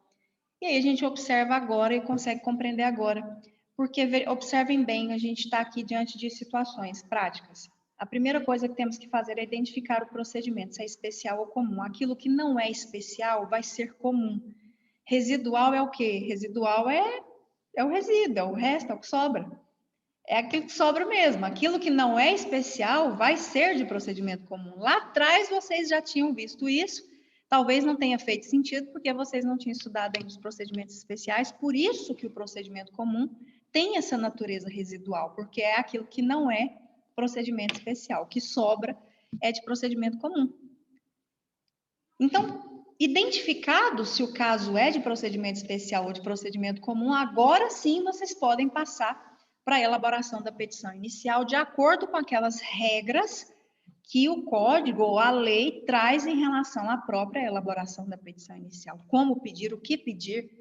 E aí a gente observa agora e consegue compreender agora. Porque, observem bem, a gente está aqui diante de situações práticas. A primeira coisa que temos que fazer é identificar o procedimento, se é especial ou comum. Aquilo que não é especial vai ser comum. Residual é o quê? Residual é o resíduo, é o resto, é o que sobra. É aquilo que sobra mesmo. Aquilo que não é especial vai ser de procedimento comum. Lá atrás vocês já tinham visto isso. Talvez não tenha feito sentido, porque vocês não tinham estudado ainda os procedimentos especiais, por isso que o procedimento comum tem essa natureza residual, porque é aquilo que não é procedimento especial, o que sobra é de procedimento comum. Então, identificado se o caso é de procedimento especial ou de procedimento comum, agora sim vocês podem passar para a elaboração da petição inicial, de acordo com aquelas regras que o código ou a lei traz em relação à própria elaboração da petição inicial. Como pedir, o que pedir,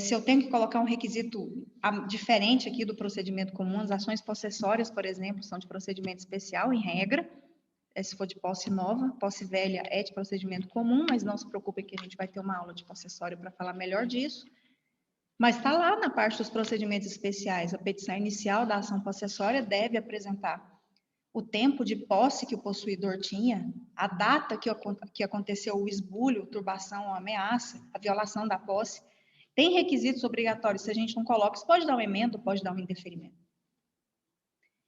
se eu tenho que colocar um requisito diferente aqui do procedimento comum, as ações possessórias, por exemplo, são de procedimento especial, em regra, se for de posse nova, posse velha é de procedimento comum, mas não se preocupe que a gente vai ter uma aula de possessória para falar melhor disso. Mas está lá na parte dos procedimentos especiais, a petição inicial da ação possessória deve apresentar o tempo de posse que o possuidor tinha, a data que aconteceu o esbulho, turbação ou ameaça, a violação da posse. Tem requisitos obrigatórios, se a gente não coloca, isso pode dar um emendo, pode dar um indeferimento.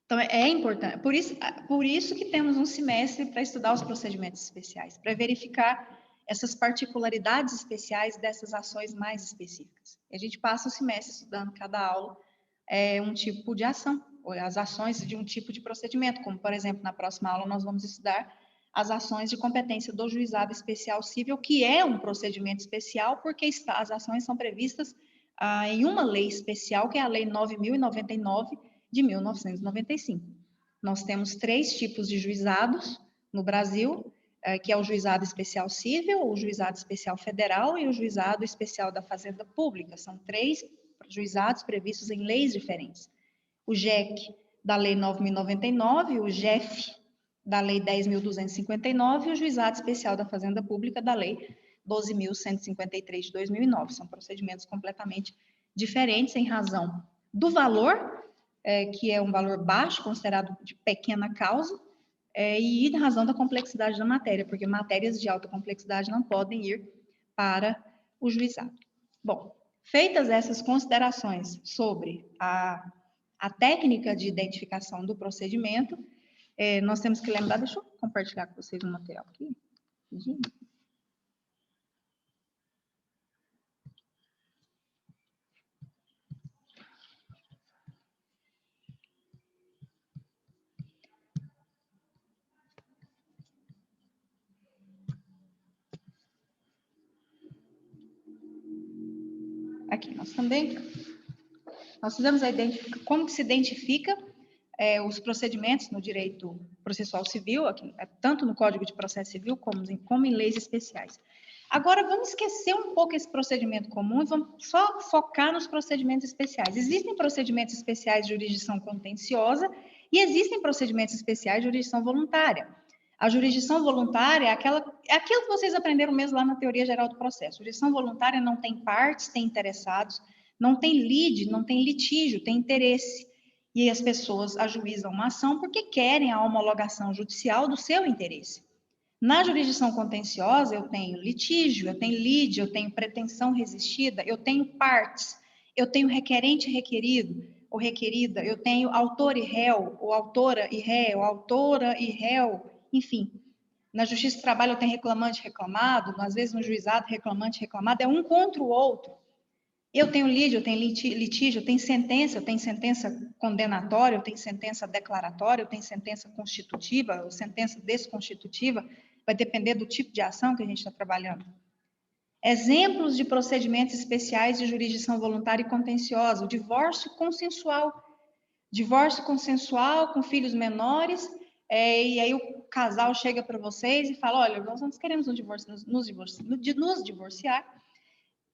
Então, é importante. Por isso que temos um semestre para estudar os procedimentos especiais, para verificar essas particularidades especiais dessas ações mais específicas. E a gente passa o semestre estudando cada aula um tipo de ação, ou as ações de um tipo de procedimento, como, por exemplo, na próxima aula nós vamos estudar as ações de competência do juizado especial civil, que é um procedimento especial, porque as ações são previstas em uma lei especial, que é a Lei 9.099, de 1995. Nós temos 3 tipos de juizados no Brasil, que é o juizado especial civil, o juizado especial federal e o juizado especial da Fazenda Pública. São 3 juizados previstos em leis diferentes. O JEC da Lei 9.099, o JEF da Lei 10.259 e o Juizado Especial da Fazenda Pública da Lei 12.153 de 2009. São procedimentos completamente diferentes em razão do valor, que é um valor baixo, considerado de pequena causa, e em razão da complexidade da matéria, porque matérias de alta complexidade não podem ir para o juizado. Bom, feitas essas considerações sobre a técnica de identificação do procedimento, nós temos que lembrar, deixa eu compartilhar com vocês o material aqui. Aqui, nós fizemos como que se identifica os procedimentos no direito processual civil, aqui, tanto no Código de Processo Civil como em leis especiais. Agora, vamos esquecer um pouco esse procedimento comum e vamos só focar nos procedimentos especiais. Existem procedimentos especiais de jurisdição contenciosa e existem procedimentos especiais de jurisdição voluntária. A jurisdição voluntária é aquilo que vocês aprenderam mesmo lá na teoria geral do processo. A jurisdição voluntária não tem partes, tem interessados, não tem lide, não tem litígio, tem interesse. E as pessoas ajuizam uma ação porque querem a homologação judicial do seu interesse. Na jurisdição contenciosa, eu tenho litígio, eu tenho lide, eu tenho pretensão resistida, eu tenho partes, eu tenho requerente e requerido, ou requerida, eu tenho autor e réu, ou autora e réu, autora e réu, enfim. Na justiça do trabalho, eu tenho reclamante e reclamado, às vezes no juizado, reclamante e reclamado, é um contra o outro. Eu tenho lide, eu tenho litígio, eu tenho sentença condenatória, eu tenho sentença declaratória, eu tenho sentença constitutiva, ou sentença desconstitutiva, vai depender do tipo de ação que a gente está trabalhando. Exemplos de procedimentos especiais de jurisdição voluntária e contenciosa, o divórcio consensual. Divórcio consensual com filhos menores, e aí o casal chega para vocês e fala, olha, nós queremos nos divorciar,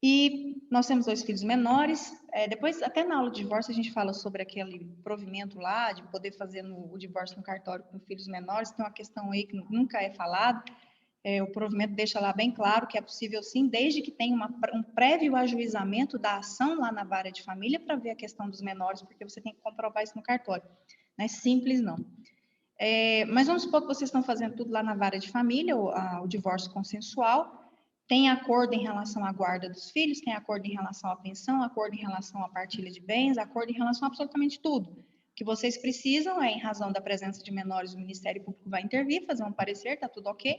e nós temos 2 filhos menores, depois até na aula de divórcio a gente fala sobre aquele provimento lá, de poder fazer o divórcio no cartório com filhos menores, tem uma questão aí que nunca é falada, o provimento deixa lá bem claro que é possível sim, desde que tenha um prévio ajuizamento da ação lá na vara de família para ver a questão dos menores, porque você tem que comprovar isso no cartório. Não é simples, não. Mas vamos supor que vocês estão fazendo tudo lá na vara de família, o divórcio consensual, tem acordo em relação à guarda dos filhos, tem acordo em relação à pensão, acordo em relação à partilha de bens, acordo em relação a absolutamente tudo. O que vocês precisam em razão da presença de menores, o Ministério Público vai intervir, fazer um parecer, tá tudo ok.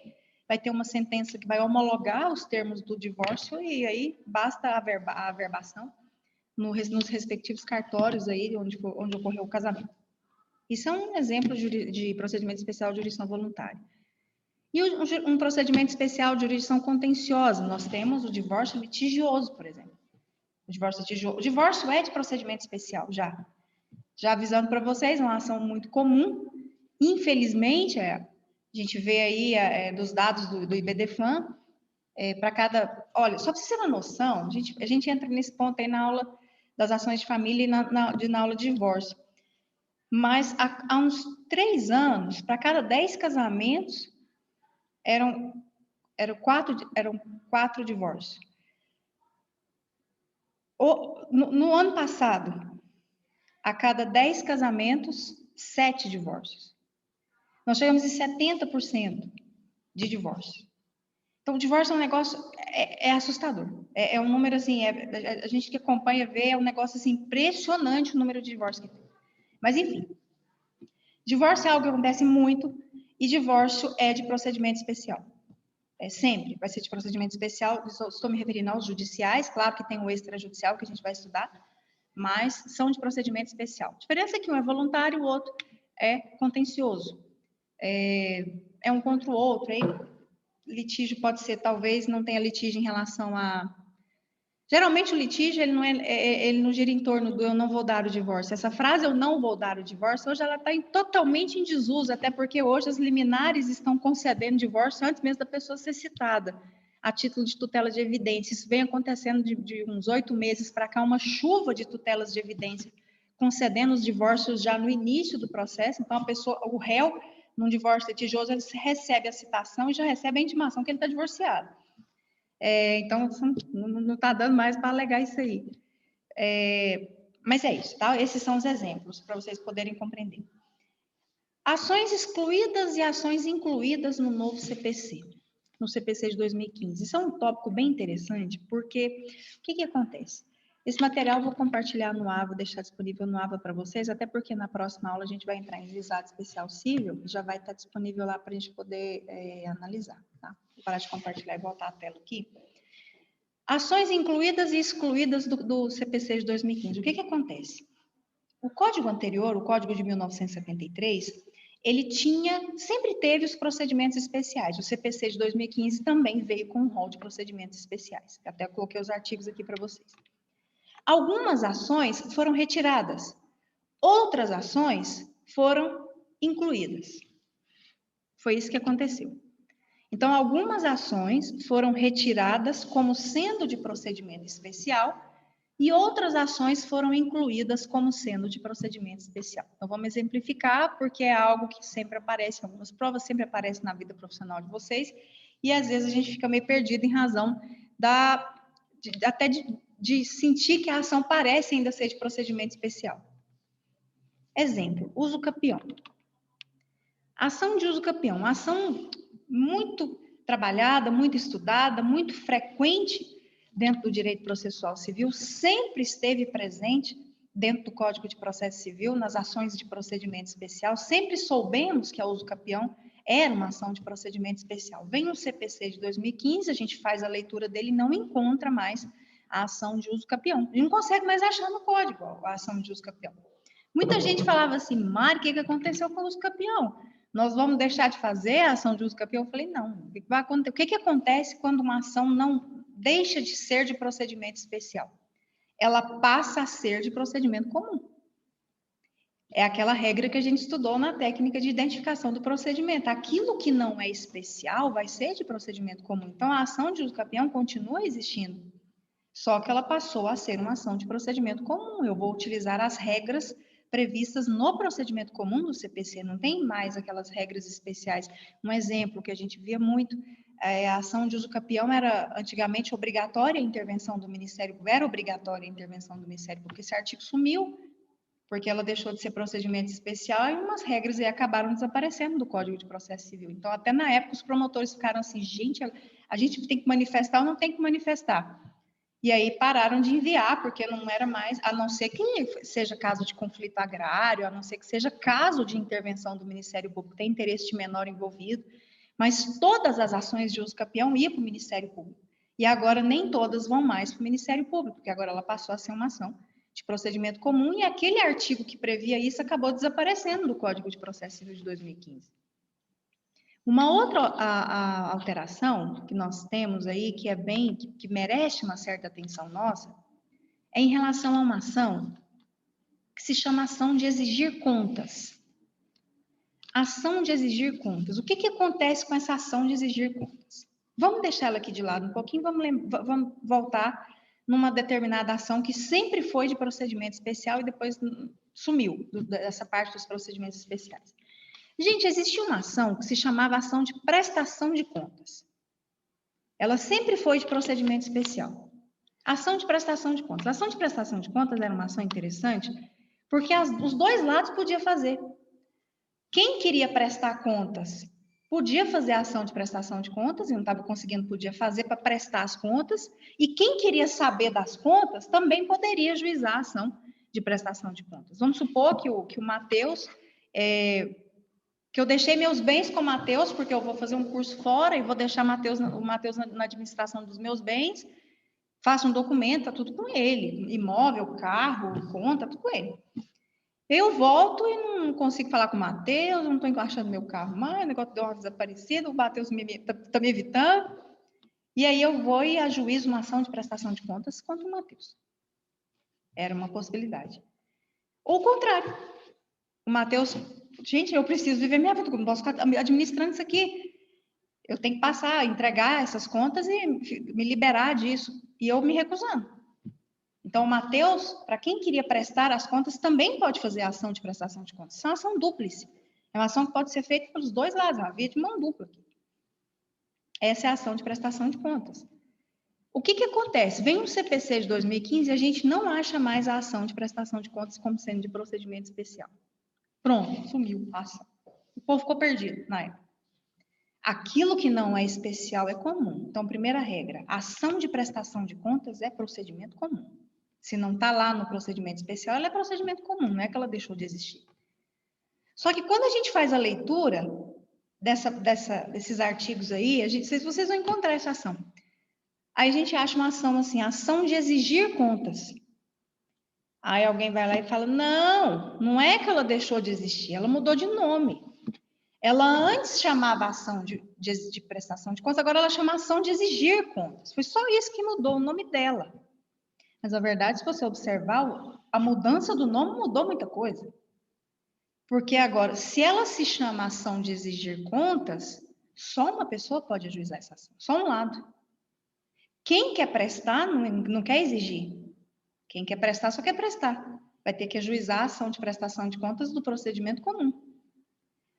Vai ter uma sentença que vai homologar os termos do divórcio e aí basta a averbação nos respectivos cartórios aí onde ocorreu o casamento. Isso é um exemplo de procedimento especial de jurisdição voluntária. E um procedimento especial de jurisdição contenciosa, nós temos o divórcio litigioso, por exemplo. O divórcio é de procedimento especial, já avisando para vocês, é uma ação muito comum. Infelizmente, a gente vê aí dos dados do IBDFAM, para cada... Olha, só para vocês terem uma noção, a gente entra nesse ponto aí na aula das ações de família e na aula de divórcio. Mas há uns 3 anos, para cada 10 casamentos, eram 4 divórcios. No ano passado, a cada 10 casamentos, 7 divórcios. Nós chegamos em 70% de divórcio. Então, o divórcio é um negócio, assustador. É um número assim, a gente que acompanha vê, é um negócio assim, impressionante o número de divórcios que tem. Mas, enfim, divórcio é algo que acontece muito e divórcio é de procedimento especial. Sempre vai ser de procedimento especial, estou me referindo aos judiciais, claro que tem o extrajudicial que a gente vai estudar, mas são de procedimento especial. A diferença é que um é voluntário, o outro é contencioso. É um contra o outro, aí litígio pode ser, talvez não tenha litígio em relação a... Geralmente o litígio, ele não gira em torno do eu não vou dar o divórcio. Essa frase, eu não vou dar o divórcio, hoje ela está totalmente em desuso, até porque hoje as liminares estão concedendo divórcio antes mesmo da pessoa ser citada, a título de tutela de evidência. Isso vem acontecendo de uns 8 meses para cá, uma chuva de tutelas de evidência, concedendo os divórcios já no início do processo. Então, o réu, num divórcio litigioso, ele recebe a citação e já recebe a intimação que ele está divorciado. Então, não está dando mais para alegar isso aí. Mas é isso, tá? Esses são os exemplos, para vocês poderem compreender. Ações excluídas e ações incluídas no novo CPC, no CPC de 2015. Isso é um tópico bem interessante, porque o que acontece? Esse material eu vou compartilhar no AVA, vou deixar disponível no AVA para vocês, até porque na próxima aula a gente vai entrar em juizado especial civil, e já vai estar disponível lá para a gente poder analisar, tá? Vou parar de compartilhar e voltar a tela aqui. Ações incluídas e excluídas do CPC de 2015. O que acontece? O código anterior, o Código de 1973, ele sempre teve os procedimentos especiais. O CPC de 2015 também veio com um rol de procedimentos especiais. Até coloquei os artigos aqui para vocês. Algumas ações foram retiradas, outras ações foram incluídas. Foi isso que aconteceu. Então, algumas ações foram retiradas como sendo de procedimento especial e outras ações foram incluídas como sendo de procedimento especial. Então, vamos exemplificar, porque é algo que sempre aparece, algumas provas sempre aparecem na vida profissional de vocês, e às vezes a gente fica meio perdido em razão de sentir que a ação parece ainda ser de procedimento especial. Exemplo, uso capião. Ação de uso capião, uma ação muito trabalhada, muito estudada, muito frequente dentro do direito processual civil, sempre esteve presente dentro do Código de Processo Civil, nas ações de procedimento especial, sempre soubemos que a uso capião era uma ação de procedimento especial. Vem um CPC de 2015, a gente faz a leitura dele e não encontra mais a ação de uso capião. A gente não consegue mais achar no código a ação de uso capião. Muita gente falava assim, Mari, o que aconteceu com o uso capião? Nós vamos deixar de fazer a ação de uso capião? Eu falei, não. O que acontece quando uma ação não deixa de ser de procedimento especial? Ela passa a ser de procedimento comum. É aquela regra que a gente estudou na técnica de identificação do procedimento. Aquilo que não é especial vai ser de procedimento comum. Então, a ação de uso capião continua existindo, só que ela passou a ser uma ação de procedimento comum. Eu vou utilizar as regras previstas no procedimento comum do CPC, não tem mais aquelas regras especiais. Um exemplo que a gente via muito, a ação de uso capião era antigamente obrigatória a intervenção do Ministério, era obrigatória a intervenção do Ministério Público, esse artigo sumiu, porque ela deixou de ser procedimento especial e umas regras aí acabaram desaparecendo do Código de Processo Civil. Então, até na época, os promotores ficaram assim, gente, a gente tem que manifestar ou não tem que manifestar? E aí pararam de enviar, porque não era mais, a não ser que seja caso de conflito agrário, a não ser que seja caso de intervenção do Ministério Público, tem interesse de menor envolvido, mas todas as ações de uso capião iam para o Ministério Público. E agora nem todas vão mais para o Ministério Público, porque agora ela passou a ser uma ação de procedimento comum, e aquele artigo que previa isso acabou desaparecendo do Código de Processo Civil de 2015. Uma outra alteração que nós temos aí, que é que merece uma certa atenção nossa, é em relação a uma ação que se chama ação de exigir contas. Ação de exigir contas. O que acontece com essa ação de exigir contas? Vamos deixar ela aqui de lado um pouquinho, vamos voltar numa determinada ação que sempre foi de procedimento especial e depois sumiu dessa parte dos procedimentos especiais. Gente, existia uma ação que se chamava ação de prestação de contas. Ela sempre foi de procedimento especial. Ação de prestação de contas. A ação de prestação de contas era uma ação interessante porque os dois lados podiam fazer. Quem queria prestar contas podia fazer a ação de prestação de contas e não estava conseguindo, podia fazer para prestar as contas. E quem queria saber das contas também poderia ajuizar a ação de prestação de contas. Vamos supor que o Matheus... que eu deixei meus bens com o Matheus, porque eu vou fazer um curso fora e vou deixar o Matheus na administração dos meus bens, faço um documento, tá tudo com ele, imóvel, carro, conta, tudo com ele. Eu volto e não consigo falar com o Matheus, não estou achando meu carro mais, o negócio deu uma desaparecida, o Matheus está me evitando, e aí eu vou e ajuizo uma ação de prestação de contas contra o Matheus. Era uma possibilidade. Ou o contrário, o Matheus... Gente, eu preciso viver minha vida, não posso ficar administrando isso aqui. Eu tenho que passar, entregar essas contas e me liberar disso. E eu me recusando. Então, o Matheus, para quem queria prestar as contas, também pode fazer a ação de prestação de contas. Isso é uma ação dúplice. É uma ação que pode ser feita pelos dois lados, uma via de mão dupla aqui. Essa é a ação de prestação de contas. O que acontece? Vem um CPC de 2015 e a gente não acha mais a ação de prestação de contas como sendo de procedimento especial. Pronto, sumiu a ação. O povo ficou perdido na época. Aquilo que não é especial é comum. Então, primeira regra, ação de prestação de contas é procedimento comum. Se não está lá no procedimento especial, ela é procedimento comum, não é que ela deixou de existir. Só que quando a gente faz a leitura desses artigos aí, vocês vão encontrar essa ação. Aí a gente acha uma ação assim, ação de exigir contas. Aí alguém vai lá e fala, não é que ela deixou de existir, ela mudou de nome. Ela antes chamava ação de prestação de contas, agora ela chama ação de exigir contas. Foi só isso que mudou o nome dela. Mas, na verdade, se você observar, a mudança do nome mudou muita coisa. Porque agora, se ela se chama ação de exigir contas, só uma pessoa pode ajuizar essa ação, só um lado. Quem quer prestar não quer exigir. Quem quer prestar só quer prestar. Vai ter que ajuizar a ação de prestação de contas do procedimento comum.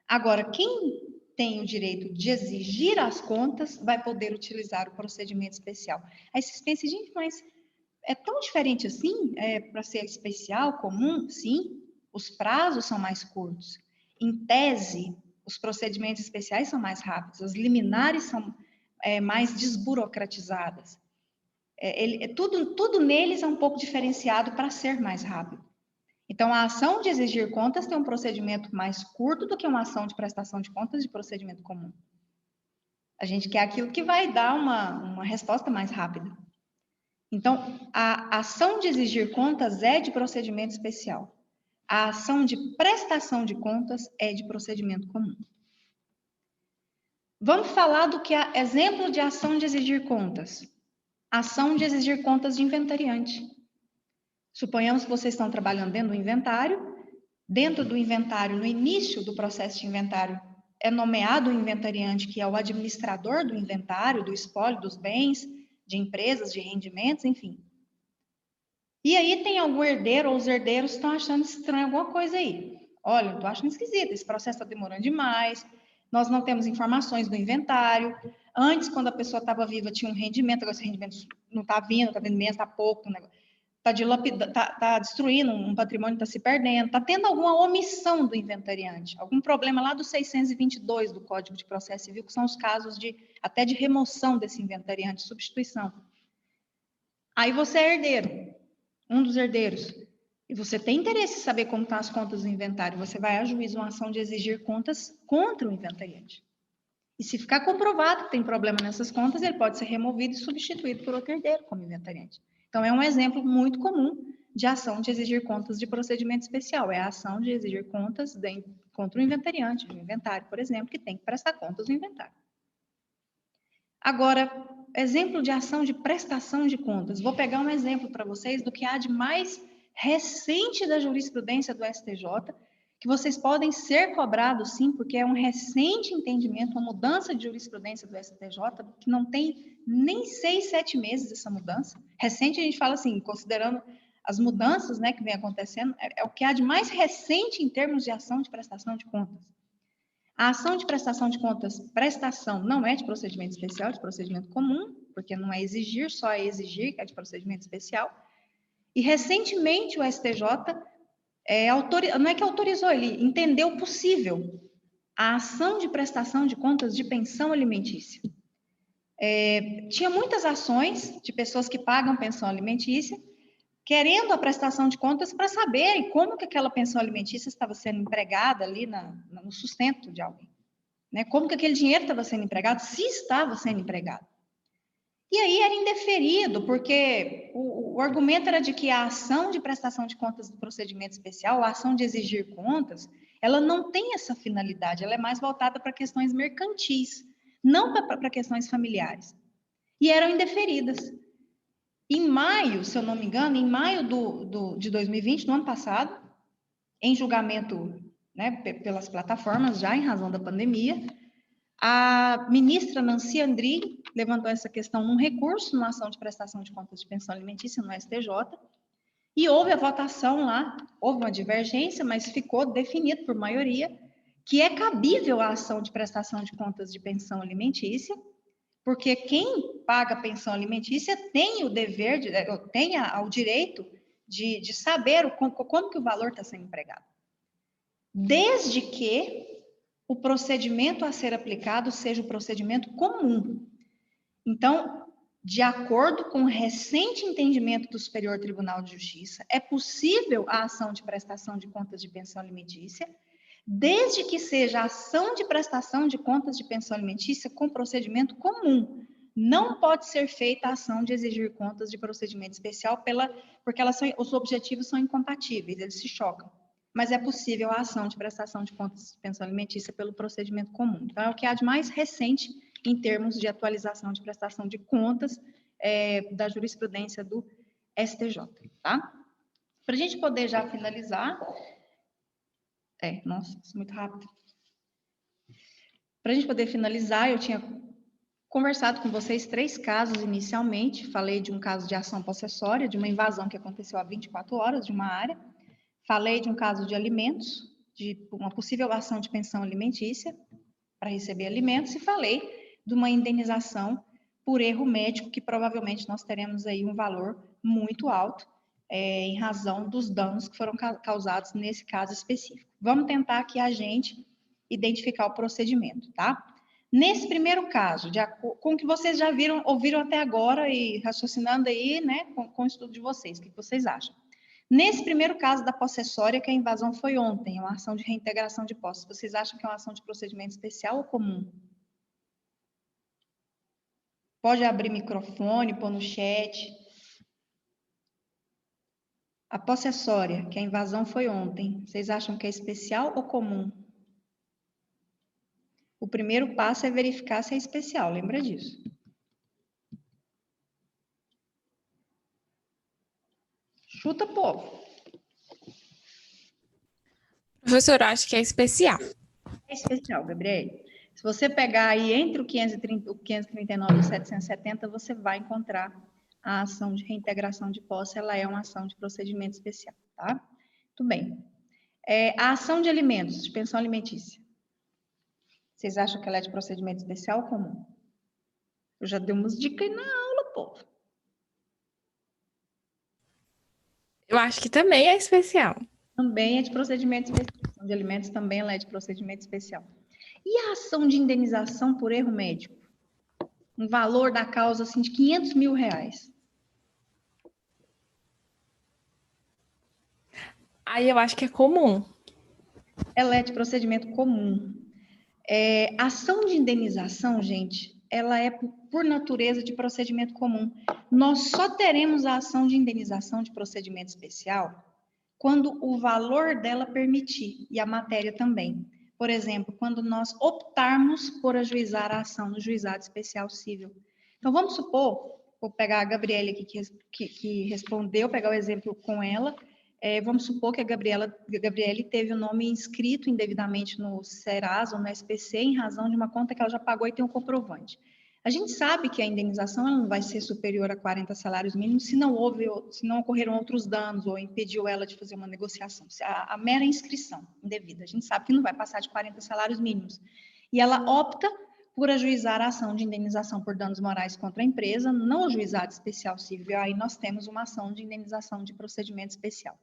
Agora, quem tem o direito de exigir as contas vai poder utilizar o procedimento especial. Aí vocês pensam, gente, mas é tão diferente assim? Para ser especial, comum? Sim. os prazos são mais curtos. Em tese, os procedimentos especiais são mais rápidos, as liminares são mais desburocratizadas. Tudo neles é um pouco diferenciado para ser mais rápido. Então, a ação de exigir contas tem um procedimento mais curto do que uma ação de prestação de contas de procedimento comum. A gente quer aquilo que vai dar uma resposta mais rápida. Então, a ação de exigir contas é de procedimento especial. A ação de prestação de contas é de procedimento comum. Vamos falar do que é exemplo de ação de exigir contas. Ação de exigir contas de inventariante. Suponhamos que vocês estão trabalhando dentro do inventário. Dentro do inventário, no início do processo de inventário, é nomeado o inventariante, que é o administrador do inventário, do espólio dos bens, de empresas, de rendimentos, enfim. E aí tem algum herdeiro ou os herdeiros estão achando estranho alguma coisa aí. Olha, eu estou achando esquisito, esse processo está demorando demais, nós não temos informações do inventário. Antes, quando a pessoa estava viva, tinha um rendimento, agora esse rendimento não está vindo menos, está pouco, está destruindo um patrimônio, está se perdendo, está tendo alguma omissão do inventariante, algum problema lá do 622 do Código de Processo Civil, que são os casos até de remoção desse inventariante, substituição. Aí você é herdeiro, um dos herdeiros, e você tem interesse em saber como estão as contas do inventário, você vai a juízo uma ação de exigir contas contra o inventariante. E se ficar comprovado que tem problema nessas contas, ele pode ser removido e substituído por outro herdeiro como inventariante. Então, é um exemplo muito comum de ação de exigir contas de procedimento especial. É a ação de exigir contas contra o inventariante, do inventário, por exemplo, que tem que prestar contas do inventário. Agora, exemplo de ação de prestação de contas. Vou pegar um exemplo para vocês do que há de mais recente da jurisprudência do STJ, que vocês podem ser cobrados, sim, porque é um recente entendimento, uma mudança de jurisprudência do STJ, que não tem nem 6, 7 meses essa mudança. Recente, a gente fala assim, considerando as mudanças, né, que vem acontecendo, é o que há de mais recente em termos de ação de prestação de contas. A ação de prestação de contas, prestação, não é de procedimento especial, é de procedimento comum, porque não é exigir, só é exigir, que é de procedimento especial. E, recentemente, o STJ não é que autorizou, ele entendeu possível a ação de prestação de contas de pensão alimentícia. Tinha muitas ações de pessoas que pagam pensão alimentícia, querendo a prestação de contas para saberem como que aquela pensão alimentícia estava sendo empregada ali no sustento de alguém. Né? Como que aquele dinheiro estava sendo empregado, se estava sendo empregado. E aí era indeferido, porque o argumento era de que a ação de prestação de contas do procedimento especial, a ação de exigir contas, ela não tem essa finalidade, ela é mais voltada para questões mercantis, não para questões familiares. E eram indeferidas. Em maio, se eu não me engano, em maio de 2020, no ano passado, em julgamento, né, pelas plataformas, já em razão da pandemia, a ministra Nancy Andrighi levantou essa questão num recurso, numa ação de prestação de contas de pensão alimentícia no STJ, e houve a votação lá, houve uma divergência, mas ficou definido por maioria que é cabível a ação de prestação de contas de pensão alimentícia, porque quem paga pensão alimentícia tem o dever, tem o direito de saber como que o valor está sendo empregado. Desde que o procedimento a ser aplicado seja o procedimento comum. Então, de acordo com o recente entendimento do Superior Tribunal de Justiça, é possível a ação de prestação de contas de pensão alimentícia, desde que seja ação de prestação de contas de pensão alimentícia com procedimento comum. Não pode ser feita a ação de exigir contas de procedimento especial, porque os objetivos são incompatíveis, eles se chocam. Mas é possível a ação de prestação de contas de pensão alimentícia pelo procedimento comum. Então, é o que há de mais recente em termos de atualização de prestação de contas da jurisprudência do STJ, tá? Para a gente poder já finalizar... Nossa, isso é muito rápido. Para a gente poder finalizar, eu tinha conversado com vocês 3 casos inicialmente. Falei de um caso de ação possessória, de uma invasão que aconteceu há 24 horas de uma área. Falei de um caso de alimentos, de uma possível ação de pensão alimentícia para receber alimentos, e falei de uma indenização por erro médico, que provavelmente nós teremos aí um valor muito alto, em razão dos danos que foram causados nesse caso específico. Vamos tentar aqui a gente identificar o procedimento, tá? Nesse primeiro caso, com o que vocês já ouviram até agora e raciocinando aí, né, com o estudo de vocês, o que vocês acham? Nesse primeiro caso da possessória, que a invasão foi ontem, uma ação de reintegração de posse, vocês acham que é uma ação de procedimento especial ou comum? Pode abrir microfone, pôr no chat. A possessória, que a invasão foi ontem, vocês acham que é especial ou comum? O primeiro passo é verificar se é especial, lembra disso. Chuta, povo. Professor, eu acho que é especial. É especial, Gabriel. Se você pegar aí entre o 539 e o 770, você vai encontrar a ação de reintegração de posse, ela é uma ação de procedimento especial, tá? Muito bem. A ação de alimentos, de pensão alimentícia. Vocês acham que ela é de procedimento especial ou comum? Eu já dei umas dicas aí na aula, povo. Eu acho que também é especial. Também é de procedimento especial. A ação de alimentos também ela é de procedimento especial. E a ação de indenização por erro médico? Um valor da causa assim, de R$500 mil. Aí eu acho que é comum. Ela é de procedimento comum. Ação de indenização, gente, ela é por natureza de procedimento comum. Nós só teremos a ação de indenização de procedimento especial quando o valor dela permitir, e a matéria também. Por exemplo, quando nós optarmos por ajuizar a ação no juizado especial civil. Então, vamos supor, vou pegar a Gabriele aqui que respondeu, pegar o exemplo com ela. Vamos supor que a Gabriele teve o nome inscrito indevidamente no Serasa ou no SPC em razão de uma conta que ela já pagou e tem um comprovante. A gente sabe que a indenização ela não vai ser superior a 40 salários mínimos se não ocorreram outros danos ou impediu ela de fazer uma negociação. A mera inscrição indevida, a gente sabe que não vai passar de 40 salários mínimos. E ela opta por ajuizar a ação de indenização por danos morais contra a empresa no juizado especial civil. Aí nós temos uma ação de indenização de procedimento especial.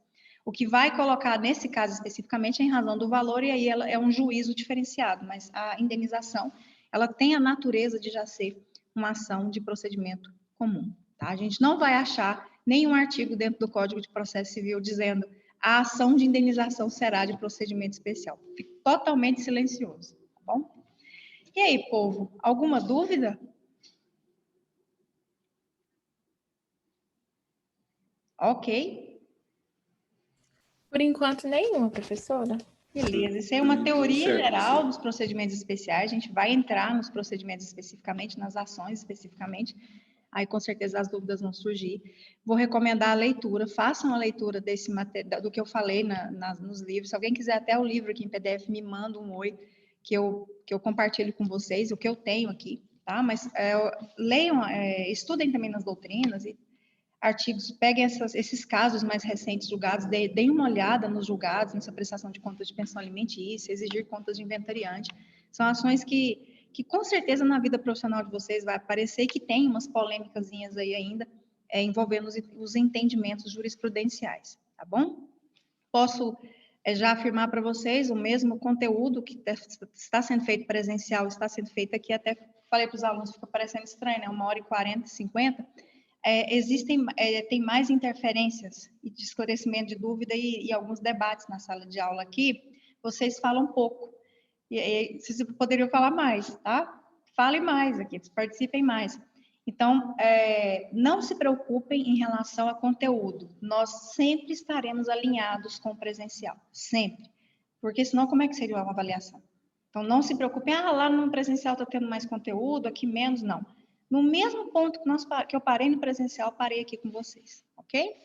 O que vai colocar nesse caso especificamente é em razão do valor, e aí ela é um juízo diferenciado, mas a indenização ela tem a natureza de já ser uma ação de procedimento comum. Tá? A gente não vai achar nenhum artigo dentro do Código de Processo Civil dizendo a ação de indenização será de procedimento especial. Fique totalmente silencioso, tá bom? E aí, povo, alguma dúvida? Ok. Por enquanto, nenhuma, professora. Beleza, isso é uma teoria geral dos procedimentos especiais, a gente vai entrar nos procedimentos especificamente, nas ações especificamente, aí com certeza as dúvidas vão surgir. Vou recomendar a leitura, façam a leitura desse material, do que eu falei nos livros, se alguém quiser até o livro aqui em PDF, me manda um oi, que eu compartilho com vocês, o que eu tenho aqui, tá? Mas leiam, estudem também nas doutrinas e artigos, peguem esses casos mais recentes julgados, deem uma olhada nos julgados, nessa prestação de contas de pensão alimentícia, exigir contas de inventariante. São ações que com certeza na vida profissional de vocês vai aparecer, que tem umas polêmicazinhas aí ainda, envolvendo os entendimentos jurisprudenciais, tá bom? Posso já afirmar para vocês, o mesmo conteúdo que está sendo feito presencial, está sendo feito aqui, até falei para os alunos, fica parecendo estranho, né? 1h40, 50, tem mais interferências e de esclarecimento de dúvida e alguns debates na sala de aula aqui, vocês falam pouco. E vocês poderiam falar mais, tá? Falem mais aqui, participem mais. Então, não se preocupem em relação a conteúdo. Nós sempre estaremos alinhados com o presencial, sempre. Porque senão, como é que seria uma avaliação? Então, não se preocupem, lá no presencial está tendo mais conteúdo, aqui menos, não. No mesmo ponto que eu parei no presencial, parei aqui com vocês, ok?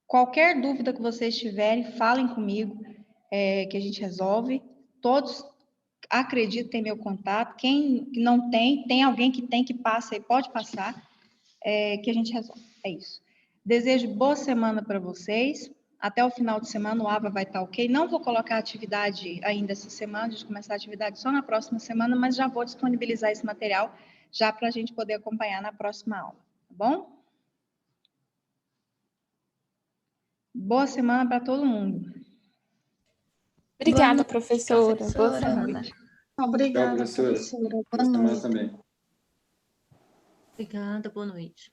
Qualquer dúvida que vocês tiverem, falem comigo, que a gente resolve. Todos, acredito, têm meu contato. Quem não tem alguém que tem que passa e pode passar, que a gente resolve. É isso. Desejo boa semana para vocês. Até o final de semana o AVA vai estar ok. Não vou colocar atividade ainda essa semana, a gente começar a atividade só na próxima semana, mas já vou disponibilizar esse material já para a gente poder acompanhar na próxima aula, tá bom? Boa semana para todo mundo. Obrigada, noite, professora. Boa professora. semana. Obrigada, professora. professora. Boa Boa semana noite. também. Obrigada, boa noite.